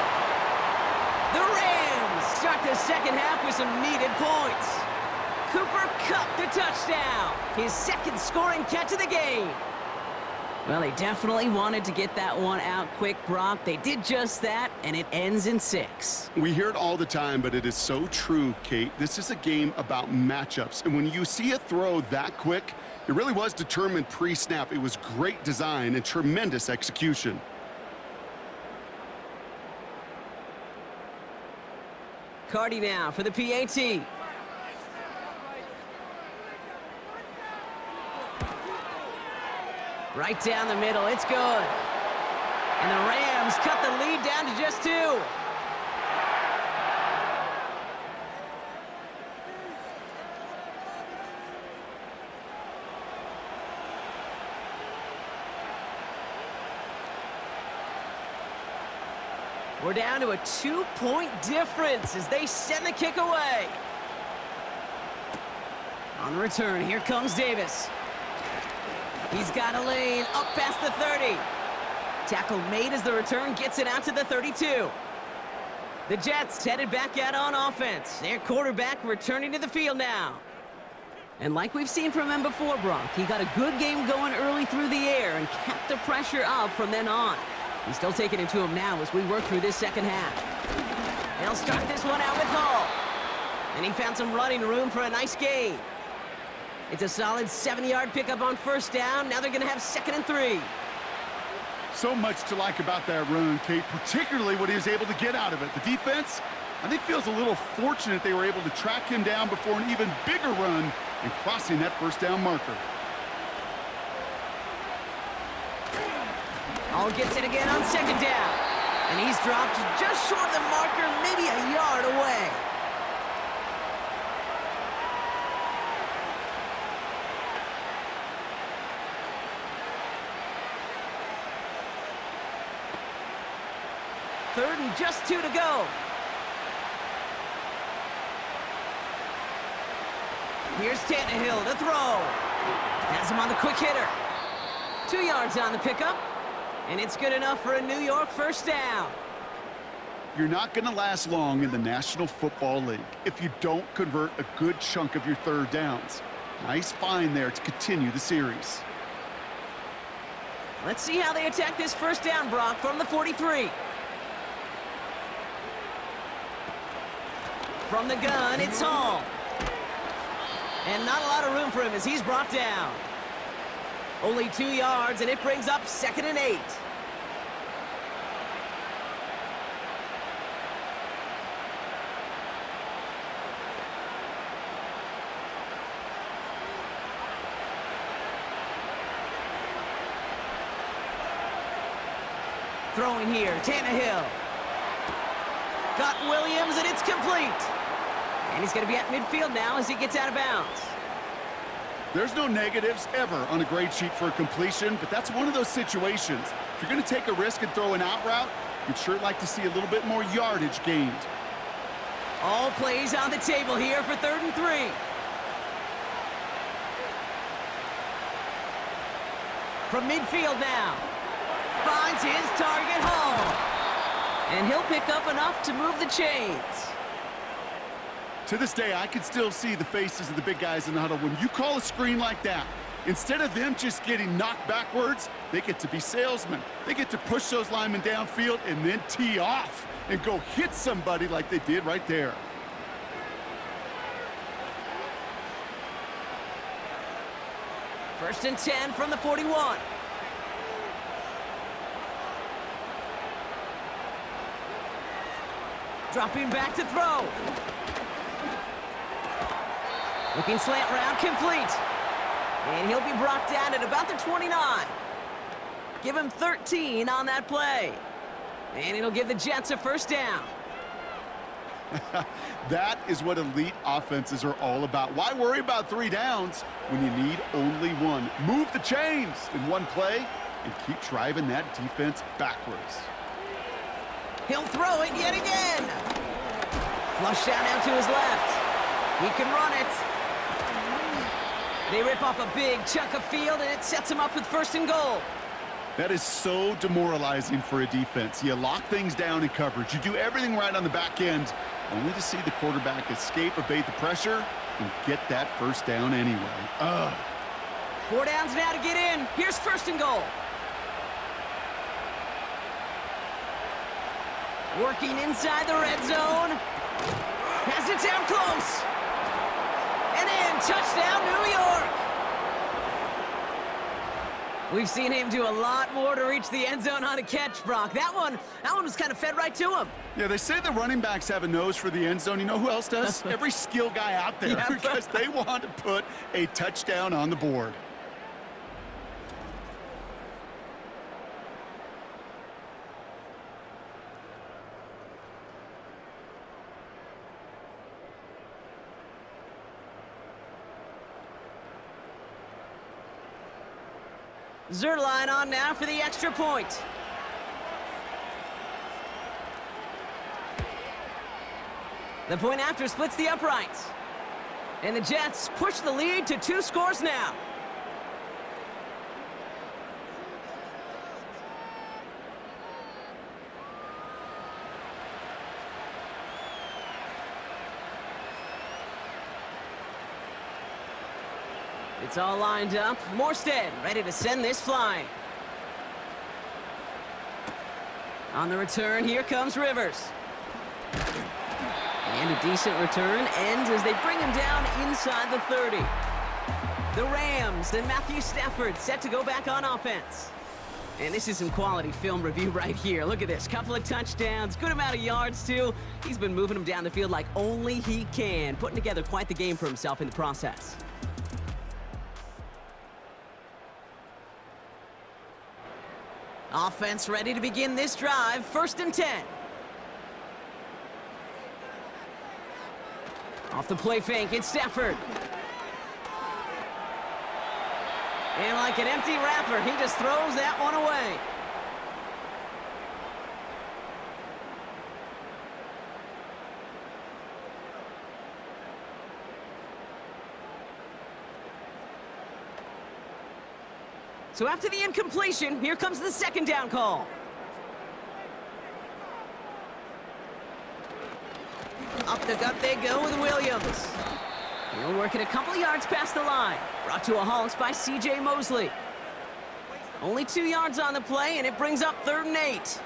[SPEAKER 2] The Rams start the 2nd half with some needed points. Cooper Kupp the touchdown. His 2nd scoring catch of the game. Well, they definitely wanted to get that one out quick, Brock. They did just that, and it ends in 6.
[SPEAKER 3] We hear it all the time, but it is so true, Kate. This is a game about matchups, and when you see a throw that quick, it really was determined pre-snap. It was great design and tremendous execution.
[SPEAKER 2] Cardi now for the PAT. Right down the middle, it's good. And the Rams cut the lead down to just 2. We're down to a 2-point difference as they send the kick away. On the return, here comes Davis. He's got a lane up past the 30. Tackle made as the return gets it out to the 32. The Jets headed back out on offense. Their quarterback returning to the field now. And like we've seen from him before, Brock, he got a good game going early through the air and kept the pressure up from then on. He's still taking it to him now as we work through this second half. They'll start this one out with Hall. And he found some running room for a nice gain. It's a solid 7-yard pickup on first down. Now they're going to have 2nd and 3.
[SPEAKER 3] So much to like about that run, Kate, particularly what he was able to get out of it. The defense, I think, feels a little fortunate they were able to track him down before an even bigger run and crossing that first down marker.
[SPEAKER 2] Hall gets it again on 2nd down. And he's dropped just short of the marker, maybe a yard away. Third and just 2 to go. Here's Tannehill to throw. Has him on the quick hitter. 2 yards on the pickup. And it's good enough for a New York first down.
[SPEAKER 3] You're not going to last long in the National Football League if you don't convert a good chunk of your third downs. Nice find there to continue the series.
[SPEAKER 2] Let's see how they attack this first down, Brock, from the 43. From the gun, it's Hall. And not a lot of room for him as he's brought down. Only 2 yards, and it brings up 2nd and 8. Throwing here, Tannehill. Got Williams, and it's complete. And he's going to be at midfield now as he gets out of bounds.
[SPEAKER 3] There's no negatives ever on a grade sheet for a completion, but that's one of those situations. If you're going to take a risk and throw an out route, you'd sure like to see a little bit more yardage gained.
[SPEAKER 2] All plays on the table here for 3rd and 3. From midfield now. Finds his target, Hall. And he'll pick up enough to move the chains.
[SPEAKER 3] To this day, I can still see the faces of the big guys in the huddle. When you call a screen like that, instead of them just getting knocked backwards, they get to be salesmen. They get to push those linemen downfield and then tee off and go hit somebody like they did right there.
[SPEAKER 2] First and 10 from the 41. Dropping back to throw. Looking slant route complete. And he'll be brought down at about the 29. Give him 13 on that play. And it'll give the Jets a first down.
[SPEAKER 3] That is what elite offenses are all about. Why worry about 3 downs when you need only 1? Move the chains in one play and keep driving that defense backwards.
[SPEAKER 2] He'll throw it yet again. Flush down out to his left. He can run it. They rip off a big chunk of field, and it sets him up with 1st and goal.
[SPEAKER 3] That is so demoralizing for a defense. You lock things down in coverage. You do everything right on the back end, only to see the quarterback escape, evade the pressure, and get that first down anyway. Ugh.
[SPEAKER 2] 4 downs now to get in. Here's 1st and goal. Working inside the red zone. Has it down close. And in. Touchdown, New York. We've seen him do a lot more to reach the end zone on a catch, Brock. That one was kind of fed right to him.
[SPEAKER 3] Yeah, they say the running backs have a nose for the end zone. You know who else does? Every skill guy out there,
[SPEAKER 2] Yeah.
[SPEAKER 3] because they want to put a touchdown on the board.
[SPEAKER 2] Zuerlein on now for the extra point. The point after splits the uprights. And the Jets push the lead to 2 scores now. It's all lined up. Morstead ready to send this flying. On the return, here comes Rivers. And a decent return ends as they bring him down inside the 30. The Rams and Matthew Stafford set to go back on offense. And this is some quality film review right here. Look at this. Couple of touchdowns, good amount of yards, too. He's been moving them down the field like only he can, putting together quite the game for himself in the process. Offense ready to begin this drive. 1st and 10. Off the play fake, it's Stafford. And like an empty wrapper, he just throws that one away. So after the incompletion, here comes the 2nd down call. Up the gut they go with Williams. He'll work it a couple yards past the line. Brought to a halt by C.J. Mosley. Only 2 yards on the play, and it brings up 3rd and 8.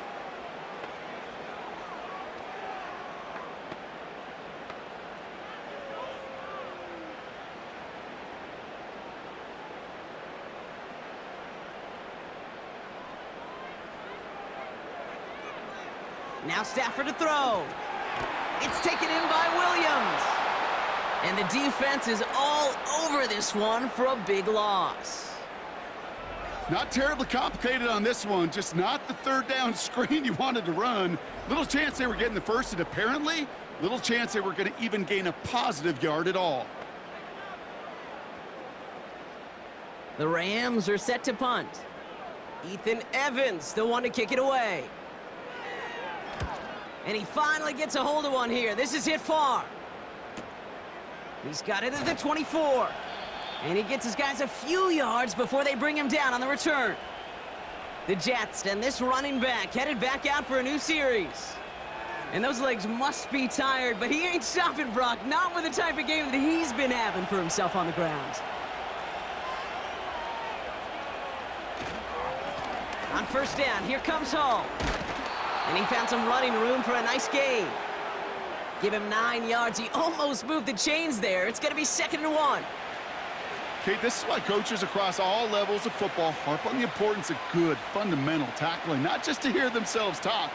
[SPEAKER 2] Now Stafford to throw. It's taken in by Williams. And the defense is all over this one for a big loss.
[SPEAKER 3] Not terribly complicated on this one, just not the 3rd down screen you wanted to run. Little chance they were getting the first, and apparently, little chance they were going to even gain a positive yard at all.
[SPEAKER 2] The Rams are set to punt. Ethan Evans, the one to kick it away. And he finally gets a hold of one here. This is hit far. He's got it at the 24. And he gets his guys a few yards before they bring him down on the return. The Jets and this running back headed back out for a new series. And those legs must be tired, but he ain't stopping, Brock. Not with the type of game that he's been having for himself on the ground. On 1st down, here comes Hall. And he found some running room for a nice gain. Give him 9 yards. He almost moved the chains there. It's going to be 2nd and 1.
[SPEAKER 3] Okay, this is why coaches across all levels of football harp on the importance of good, fundamental tackling, not just to hear themselves talk.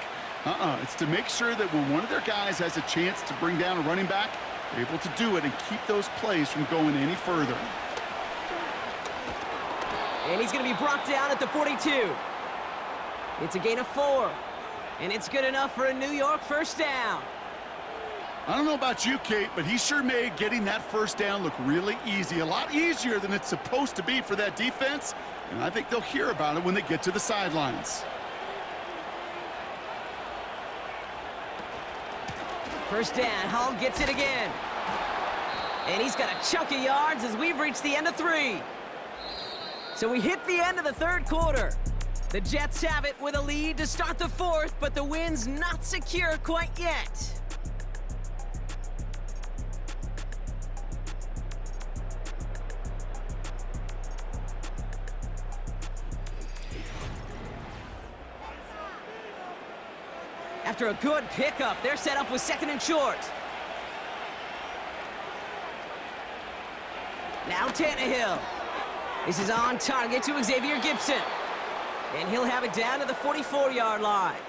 [SPEAKER 3] It's to make sure that when one of their guys has a chance to bring down a running back, they're able to do it and keep those plays from going any further.
[SPEAKER 2] And he's going to be brought down at the 42. It's a gain of 4. And it's good enough for a New York 1st down.
[SPEAKER 3] I don't know about you, Kate, but he sure made getting that 1st down look really easy. A lot easier than it's supposed to be for that defense. And I think they'll hear about it when they get to the sidelines.
[SPEAKER 2] 1st down, Hall gets it again. And he's got a chunk of yards as we've reached the end of 3. So we hit the end of the 3rd quarter. The Jets have it with a lead to start the 4th, but the win's not secure quite yet. After a good pickup, they're set up with 2nd and short. Now Tannehill. This is on target to Xavier Gibson. And he'll have it down to the 44-yard line.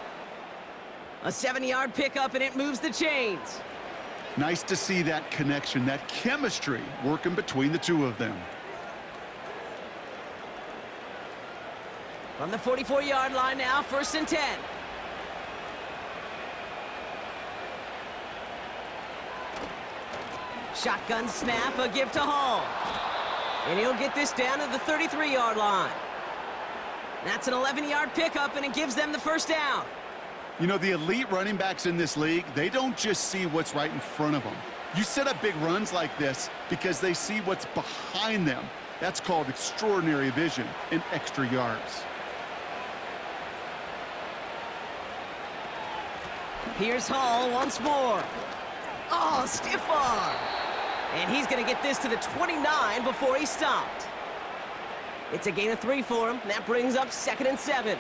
[SPEAKER 2] A 7-yard pickup, and it moves the chains.
[SPEAKER 3] Nice to see that connection, that chemistry working between the two of them.
[SPEAKER 2] From the 44-yard line now, 1st and 10. Shotgun snap, a give to Hall. And he'll get this down to the 33-yard line. That's an 11-yard pickup, and it gives them the 1st down.
[SPEAKER 3] You know, the elite running backs in this league, they don't just see what's right in front of them. You set up big runs like this because they see what's behind them. That's called extraordinary vision and extra yards.
[SPEAKER 2] Here's Hall once more. Oh, stiff arm. And he's going to get this to the 29 before he stopped. It's a gain of 3 for him. That brings up 2nd and 7.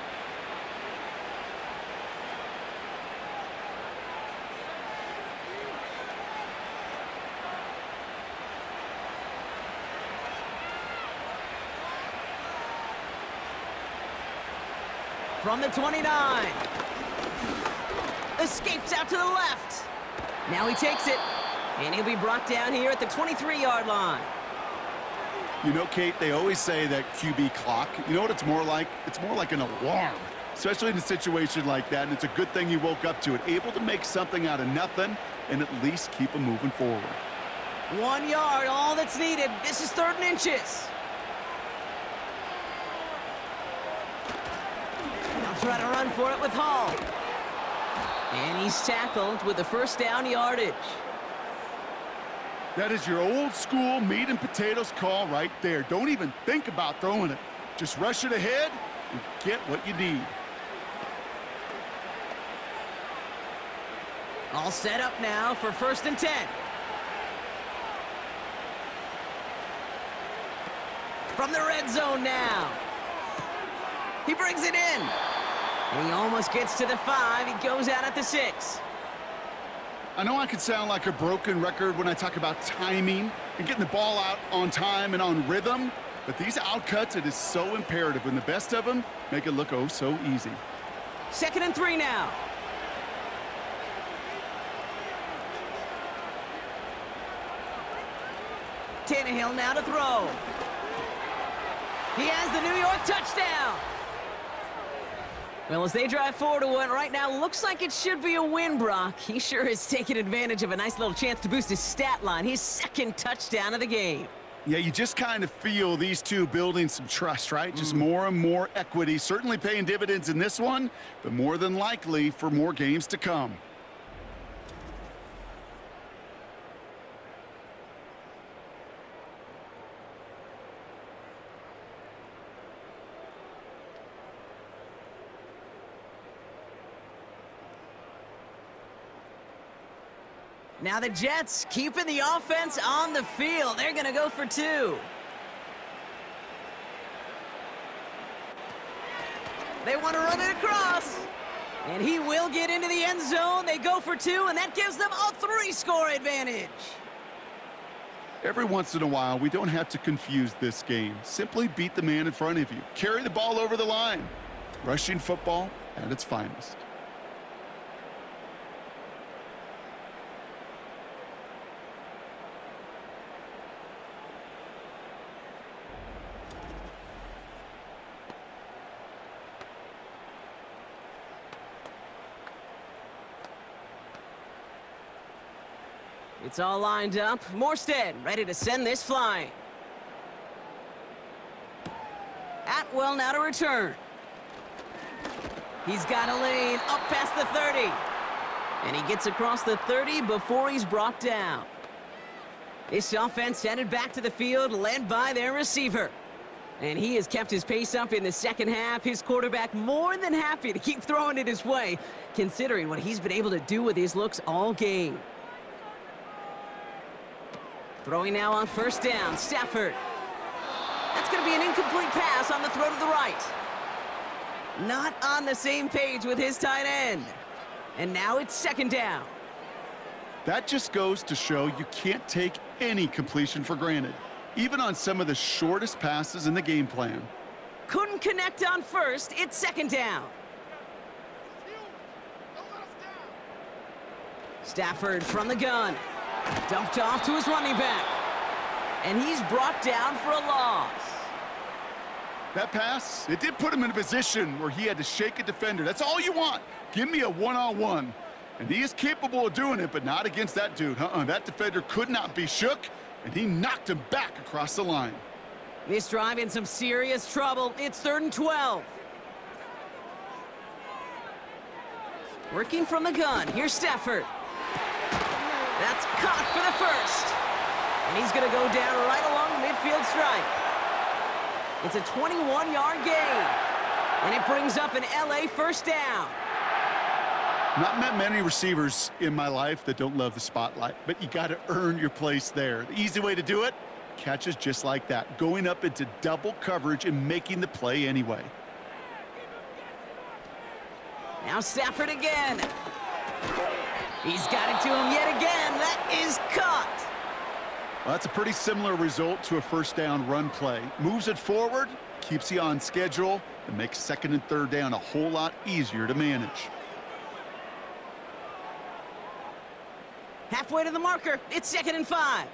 [SPEAKER 2] From the 29. Escapes out to the left. Now he takes it. And he'll be brought down here at the 23-yard line.
[SPEAKER 3] You know, Kate, they always say that QB clock. You know what it's more like? It's more like an alarm, especially in a situation like that. And it's a good thing you woke up to it, able to make something out of nothing and at least keep them moving forward.
[SPEAKER 2] 1 yard, all that's needed. This is 3rd and inches. They'll try to run for it with Hall. And he's tackled with the 1st down yardage.
[SPEAKER 3] That is your old school meat and potatoes call right there. Don't even think about throwing it. Just rush it ahead and get what you need.
[SPEAKER 2] All set up now for 1st and 10. From the red zone now. He brings it in. And he almost gets to the 5. He goes out at the 6.
[SPEAKER 3] I know I could sound like a broken record when I talk about timing and getting the ball out on time and on rhythm, but these outcuts, it is so imperative, and the best of them make it look oh so easy.
[SPEAKER 2] 2nd and 3 now. Tannehill now to throw. He has the New York touchdown. Well, as they drive forward to one right now, looks like it should be a win, Brock. He sure is taking advantage of a nice little chance to boost his stat line. His 2nd touchdown of the game.
[SPEAKER 3] Yeah, you just kind of feel these two building some trust, right? Just more and more equity. Certainly paying dividends in this one, but more than likely for more games to come.
[SPEAKER 2] Now the Jets keeping the offense on the field. They're going to go for 2. They want to run it across. And he will get into the end zone. They go for 2, and that gives them a 3-score advantage.
[SPEAKER 3] Every once in a while, we don't have to confuse this game. Simply beat the man in front of you. Carry the ball over the line. Rushing football at its finest.
[SPEAKER 2] It's all lined up. Morstead ready to send this flying. Atwell now to return. He's got a lane up past the 30. And he gets across the 30 before he's brought down. This offense headed back to the field, led by their receiver. And he has kept his pace up in the 2nd half. His quarterback more than happy to keep throwing it his way, considering what he's been able to do with his looks all game. Throwing now on 1st down, Stafford. That's going to be an incomplete pass on the throw to the right. Not on the same page with his tight end. And now it's 2nd down.
[SPEAKER 3] That just goes to show you can't take any completion for granted, even on some of the shortest passes in the game plan.
[SPEAKER 2] Couldn't connect on 1st, it's 2nd down. Stafford from the gun. Dumped off to his running back. And he's brought down for a loss.
[SPEAKER 3] That pass, it did put him in a position where he had to shake a defender. That's all you want. Give me a one-on-one. And he is capable of doing it, but not against that dude. That defender could not be shook, and he knocked him back across the line.
[SPEAKER 2] This drive in some serious trouble. It's 3rd and 12. Working from the gun. Here's Stafford. That's caught for the 1st. And he's going to go down right along the midfield stripe. It's a 21-yard gain. And it brings up an LA 1st down.
[SPEAKER 3] Not met many receivers in my life that don't love the spotlight, but you got to earn your place there. The easy way to do it, catches just like that, going up into double coverage and making the play anyway.
[SPEAKER 2] Now Stafford again. He's got it to him yet again. That is caught.
[SPEAKER 3] Well, that's a pretty similar result to a first down run play. Moves it forward, keeps you on schedule, and makes second and third down a whole lot easier to manage.
[SPEAKER 2] Halfway to the marker. It's 2nd and 5.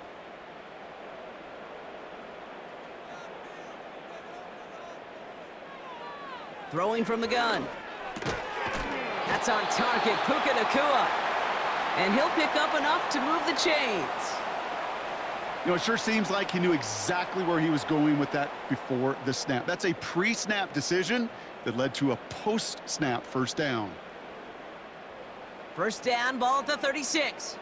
[SPEAKER 2] Throwing from the gun. That's on target, Puka Nacua. And he'll pick up enough to move the chains.
[SPEAKER 3] You know, it sure seems like he knew exactly where he was going with that before the snap. That's a pre-snap decision that led to a post-snap first down.
[SPEAKER 2] First down, ball at the 36.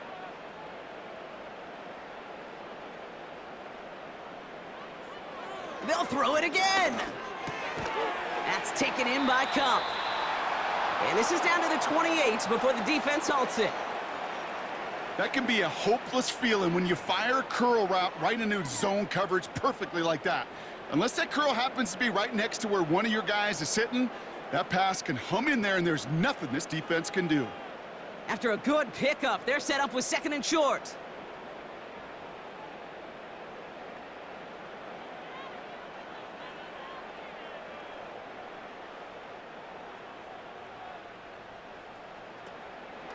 [SPEAKER 2] They'll throw it again. That's taken in by Kupp. And this is down to the 28 before the defense halts it.
[SPEAKER 3] That can be a hopeless feeling when you fire a curl route right into zone coverage perfectly like that. Unless that curl happens to be right next to where one of your guys is sitting, that pass can hum in there and there's nothing this defense can do.
[SPEAKER 2] After a good pickup, they're set up with 2nd and short.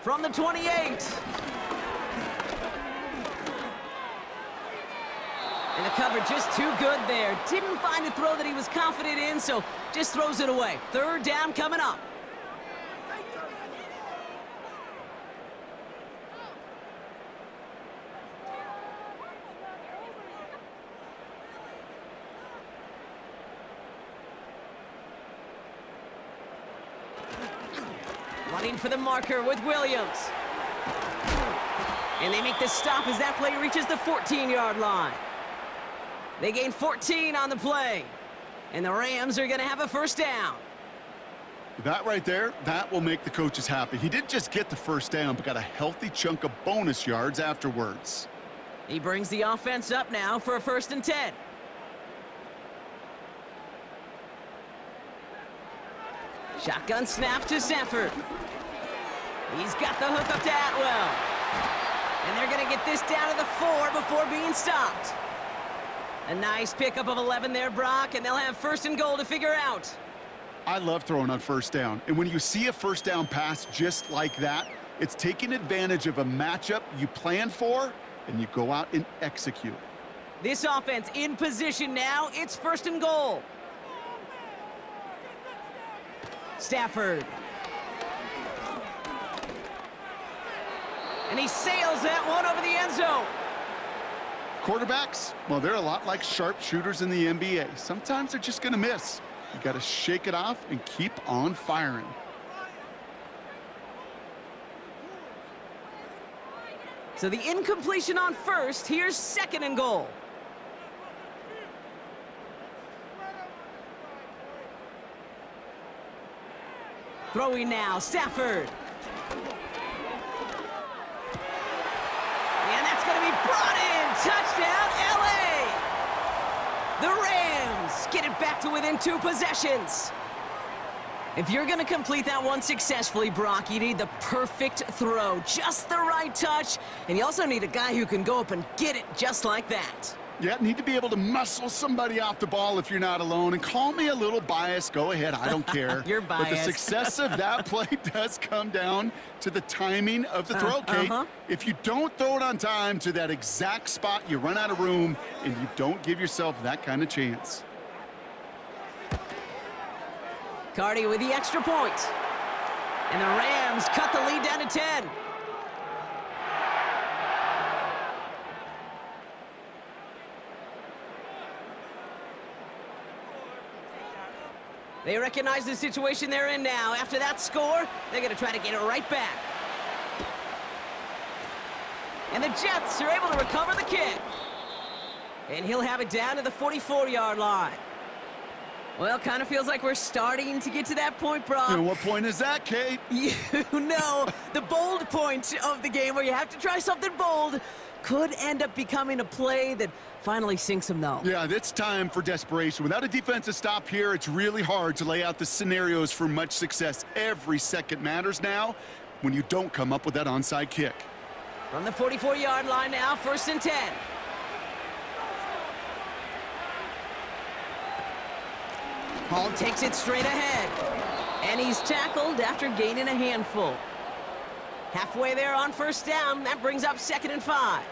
[SPEAKER 2] From the 28. And the cover just too good there. Didn't find a throw that he was confident in, so just throws it away. Third down coming up. Running for the marker with Williams. And they make the stop as that play reaches the 14-yard line. They gain 14 on the play. And the Rams are going to have a first down.
[SPEAKER 3] That right there, that will make the coaches happy. He didn't just get the first down, but got a healthy chunk of bonus yards afterwards.
[SPEAKER 2] He brings the offense up now for a 1st and 10. Shotgun snap to Stafford. He's got the hook up to Atwell. And they're going to get this down to the 4 before being stopped. A nice pickup of 11 there, Brock, and they'll have 1st and goal to figure out.
[SPEAKER 3] I love throwing on first down. And when you see a first down pass just like that, it's taking advantage of a matchup you plan for, and you go out and execute.
[SPEAKER 2] This offense in position now. It's 1st and goal. Stafford. And he sails that one over the end zone.
[SPEAKER 3] Quarterbacks, well, they're a lot like sharpshooters in the NBA. Sometimes they're just going to miss. You got to shake it off and keep on firing.
[SPEAKER 2] So the incompletion on 1st. Here's 2nd and goal. Throwing now, Stafford. And that's going to be brought in. Touchdown, LA! The Rams get it back to within 2 possessions. If you're going to complete that one successfully, Brock, you need the perfect throw, just the right touch, and you also need a guy who can go up and get it just like that.
[SPEAKER 3] Yeah, need to be able to muscle somebody off the ball if you're not alone. And call me a little biased. Go ahead. I don't care.
[SPEAKER 2] You're biased.
[SPEAKER 3] But the success of that play does come down to the timing of the throw, Kate. If you don't throw it on time to that exact spot, you run out of room, and you don't give yourself that kind of chance.
[SPEAKER 2] Cardi with the extra point. And the Rams cut the lead down to 10. They recognize the situation they're in now. After that score, they're going to try to get it right back. And the Jets are able to recover the kick. And he'll have it down to the 44-yard line. Well, kind of feels like we're starting to get to that point, Brock.
[SPEAKER 3] And what point is that, Kate?
[SPEAKER 2] You know, the bold point of the game where you have to try something bold could end up becoming a play that finally sinks them, though.
[SPEAKER 3] Yeah, it's time for desperation. Without a defensive stop here, it's really hard to lay out the scenarios for much success. Every second matters now when you don't come up with that onside kick.
[SPEAKER 2] From the 44-yard line now, 1st and 10. Hall takes it straight ahead. And he's tackled after gaining a handful. Halfway there on 1st down. That brings up 2nd and 5.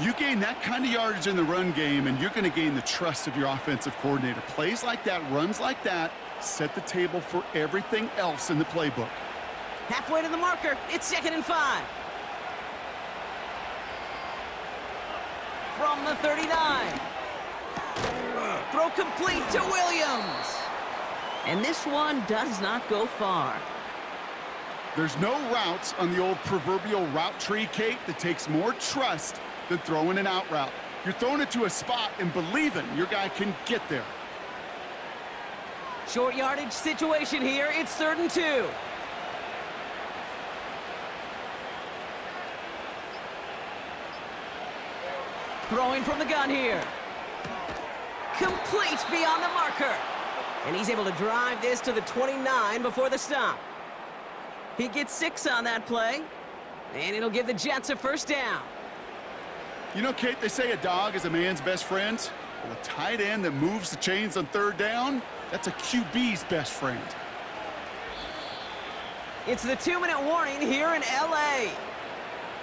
[SPEAKER 3] You gain that kind of yardage in the run game, and you're going to gain the trust of your offensive coordinator. Plays like that, runs like that, set the table for everything else in the playbook.
[SPEAKER 2] Halfway to the marker. It's 2nd and 5. From the 39. Throw complete to Williams. And this one does not go far.
[SPEAKER 3] There's no routes on the old proverbial route tree, Kate, that takes more trust than throwing an out route. You're throwing it to a spot and believing your guy can get there.
[SPEAKER 2] Short yardage situation here. It's 3rd and 2. Throwing from the gun here. Complete beyond the marker. And he's able to drive this to the 29 before the stop. He gets 6 on that play. And it'll give the Jets a 1st down.
[SPEAKER 3] You know, Kate, they say a dog is a man's best friend. Well, a tight end that moves the chains on 3rd down, that's a QB's best friend.
[SPEAKER 2] It's the 2-minute warning here in L.A.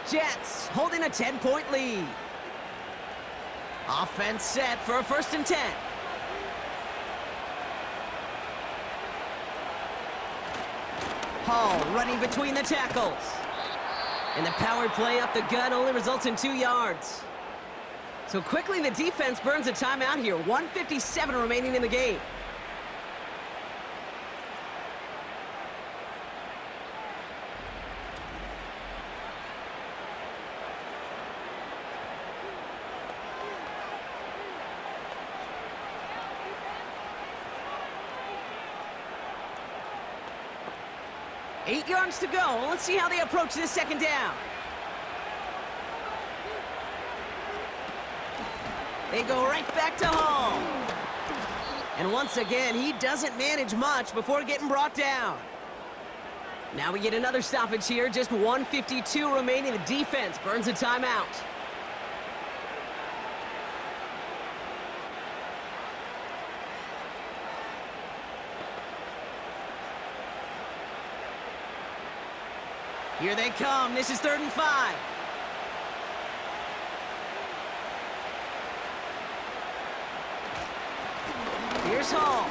[SPEAKER 2] Jets holding a 10-point lead. Offense set for a 1st and 10. Hall running between the tackles. And the power play up the gut only results in 2 yards. So quickly the defense burns a timeout here. 1:57 remaining in the game. Eight yards to go. Let's see how they approach this 2nd down. They go right back to Hall. And once again, he doesn't manage much before getting brought down. Now we get another stoppage here. Just 1:52 remaining. The defense burns a timeout. Here they come. This is 3rd and 5. Here's Hall.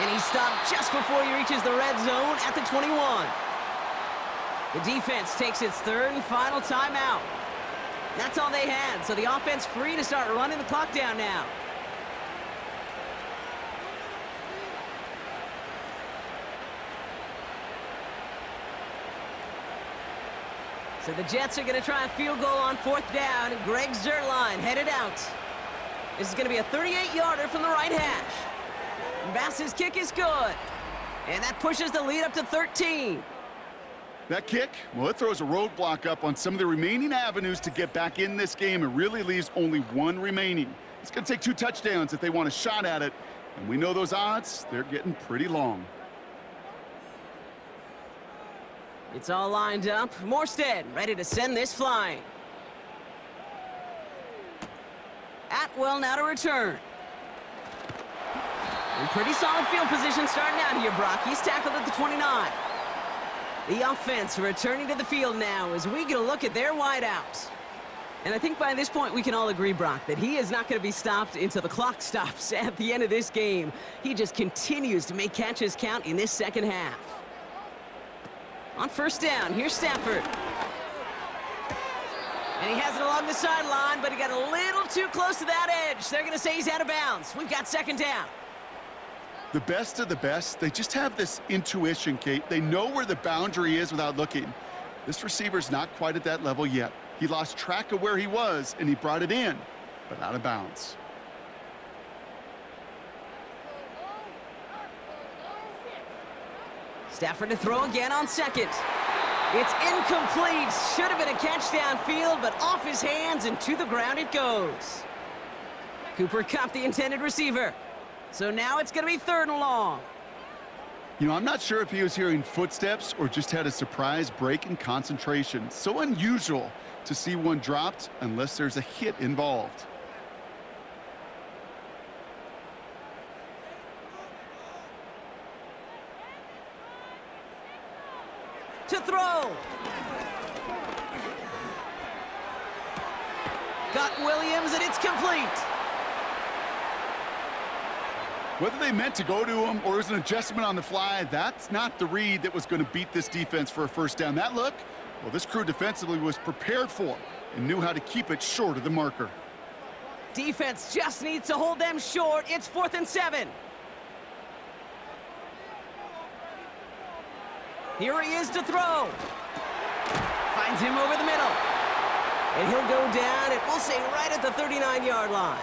[SPEAKER 2] And he's stopped just before he reaches the red zone at the 21. The defense takes its 3rd and final timeout. That's all they had, so the offense free to start running the clock down now. So the Jets are going to try a field goal on 4th down, and Greg Zuerlein headed out. This is going to be a 38-yarder from the right hash. Bass's kick is good. And that pushes the lead up to 13.
[SPEAKER 3] That kick, well, it throws a roadblock up on some of the remaining avenues to get back in this game. It really leaves only 1 remaining. It's going to take 2 touchdowns if they want a shot at it. And we know those odds, they're getting pretty long.
[SPEAKER 2] It's all lined up. Morstead ready to send this flying. Atwell now to return. In pretty solid field position starting out here, Brock. He's tackled at the 29. The offense returning to the field now as we get a look at their wideouts. And I think by this point we can all agree, Brock, that he is not going to be stopped until the clock stops at the end of this game. He just continues to make catches count in this 2nd half. On 1st down, here's Stafford. And he has it along the sideline, but he got a little too close to that edge. They're going to say he's out of bounds. We've got 2nd down.
[SPEAKER 3] The best of the best, they just have this intuition, Kate. They know where the boundary is without looking. This receiver's not quite at that level yet. He lost track of where he was, and he brought it in, but out of bounds.
[SPEAKER 2] Stafford to throw again on second. It's incomplete. Should have been a catch downfield, but off his hands and to the ground it goes. Cooper Kupp, the intended receiver. So now it's going to be 3rd and long.
[SPEAKER 3] You know, I'm not sure if he was hearing footsteps or just had a surprise break in concentration. So unusual to see one dropped unless there's a hit involved.
[SPEAKER 2] To throw. Got Williams, and it's complete.
[SPEAKER 3] Whether they meant to go to him or it was an adjustment on the fly, that's not the read that was going to beat this defense for a first down. That look, well, this crew defensively was prepared for and knew how to keep it short of the marker.
[SPEAKER 2] Defense just needs to hold them short. It's 4th and 7. Here he is to throw. Finds him over the middle. And he'll go down, and we'll say right at the 39-yard line.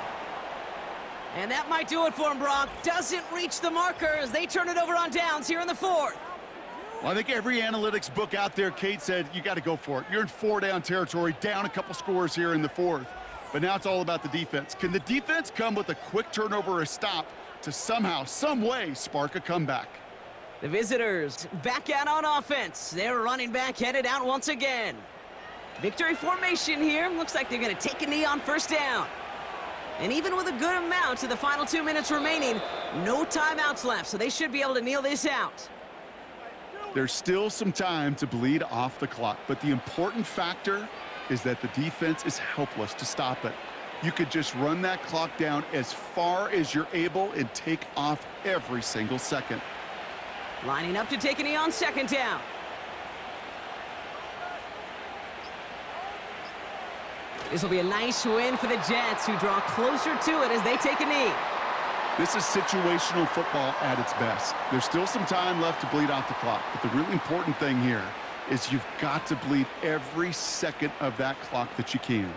[SPEAKER 2] And that might do it for him, Brock. Doesn't reach the marker as they turn it over on downs here in the 4th.
[SPEAKER 3] Well, I think every analytics book out there, Kate, said you got to go for it. You're in 4-down territory, down a couple scores here in the 4th. But now it's all about the defense. Can the defense come with a quick turnover or a stop to somehow, some way, spark a comeback?
[SPEAKER 2] The visitors back out on offense. Their running back headed out once again. Victory formation here. Looks like they're going to take a knee on 1st down. And even with a good amount to the final 2 minutes remaining, no timeouts left, so they should be able to kneel this out.
[SPEAKER 3] There's still some time to bleed off the clock, but the important factor is that the defense is helpless to stop it. You could just run that clock down as far as you're able and take off every single second.
[SPEAKER 2] Lining up to take a knee on 2nd down. This will be a nice win for the Jets, who draw closer to it as they take a knee.
[SPEAKER 3] This is situational football at its best. There's still some time left to bleed off the clock, but the really important thing here is you've got to bleed every second of that clock that you can.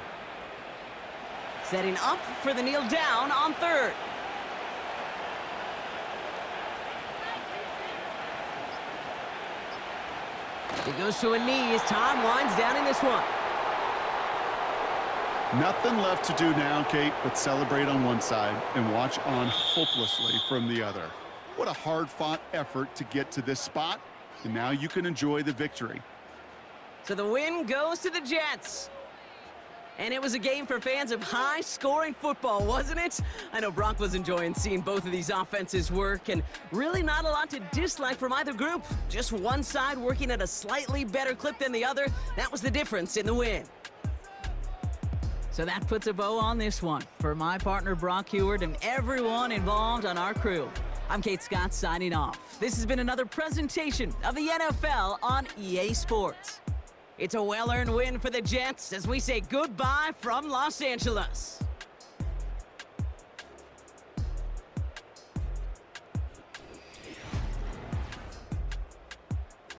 [SPEAKER 2] Setting up for the kneel down on 3rd. He goes to a knee as time winds down in this one.
[SPEAKER 3] Nothing left to do now, Kate, but celebrate on one side and watch on hopelessly from the other. What a hard-fought effort to get to this spot, and now you can enjoy the victory.
[SPEAKER 2] So the win goes to the Jets. And it was a game for fans of high-scoring football, wasn't it? I know Brock was enjoying seeing both of these offenses work, and really not a lot to dislike from either group. Just one side working at a slightly better clip than the other. That was the difference in the win. So that puts a bow on this one. For my partner, Brock Huard, and everyone involved on our crew, I'm Kate Scott signing off. This has been another presentation of the NFL on EA Sports. It's a well-earned win for the Jets as we say goodbye from Los Angeles.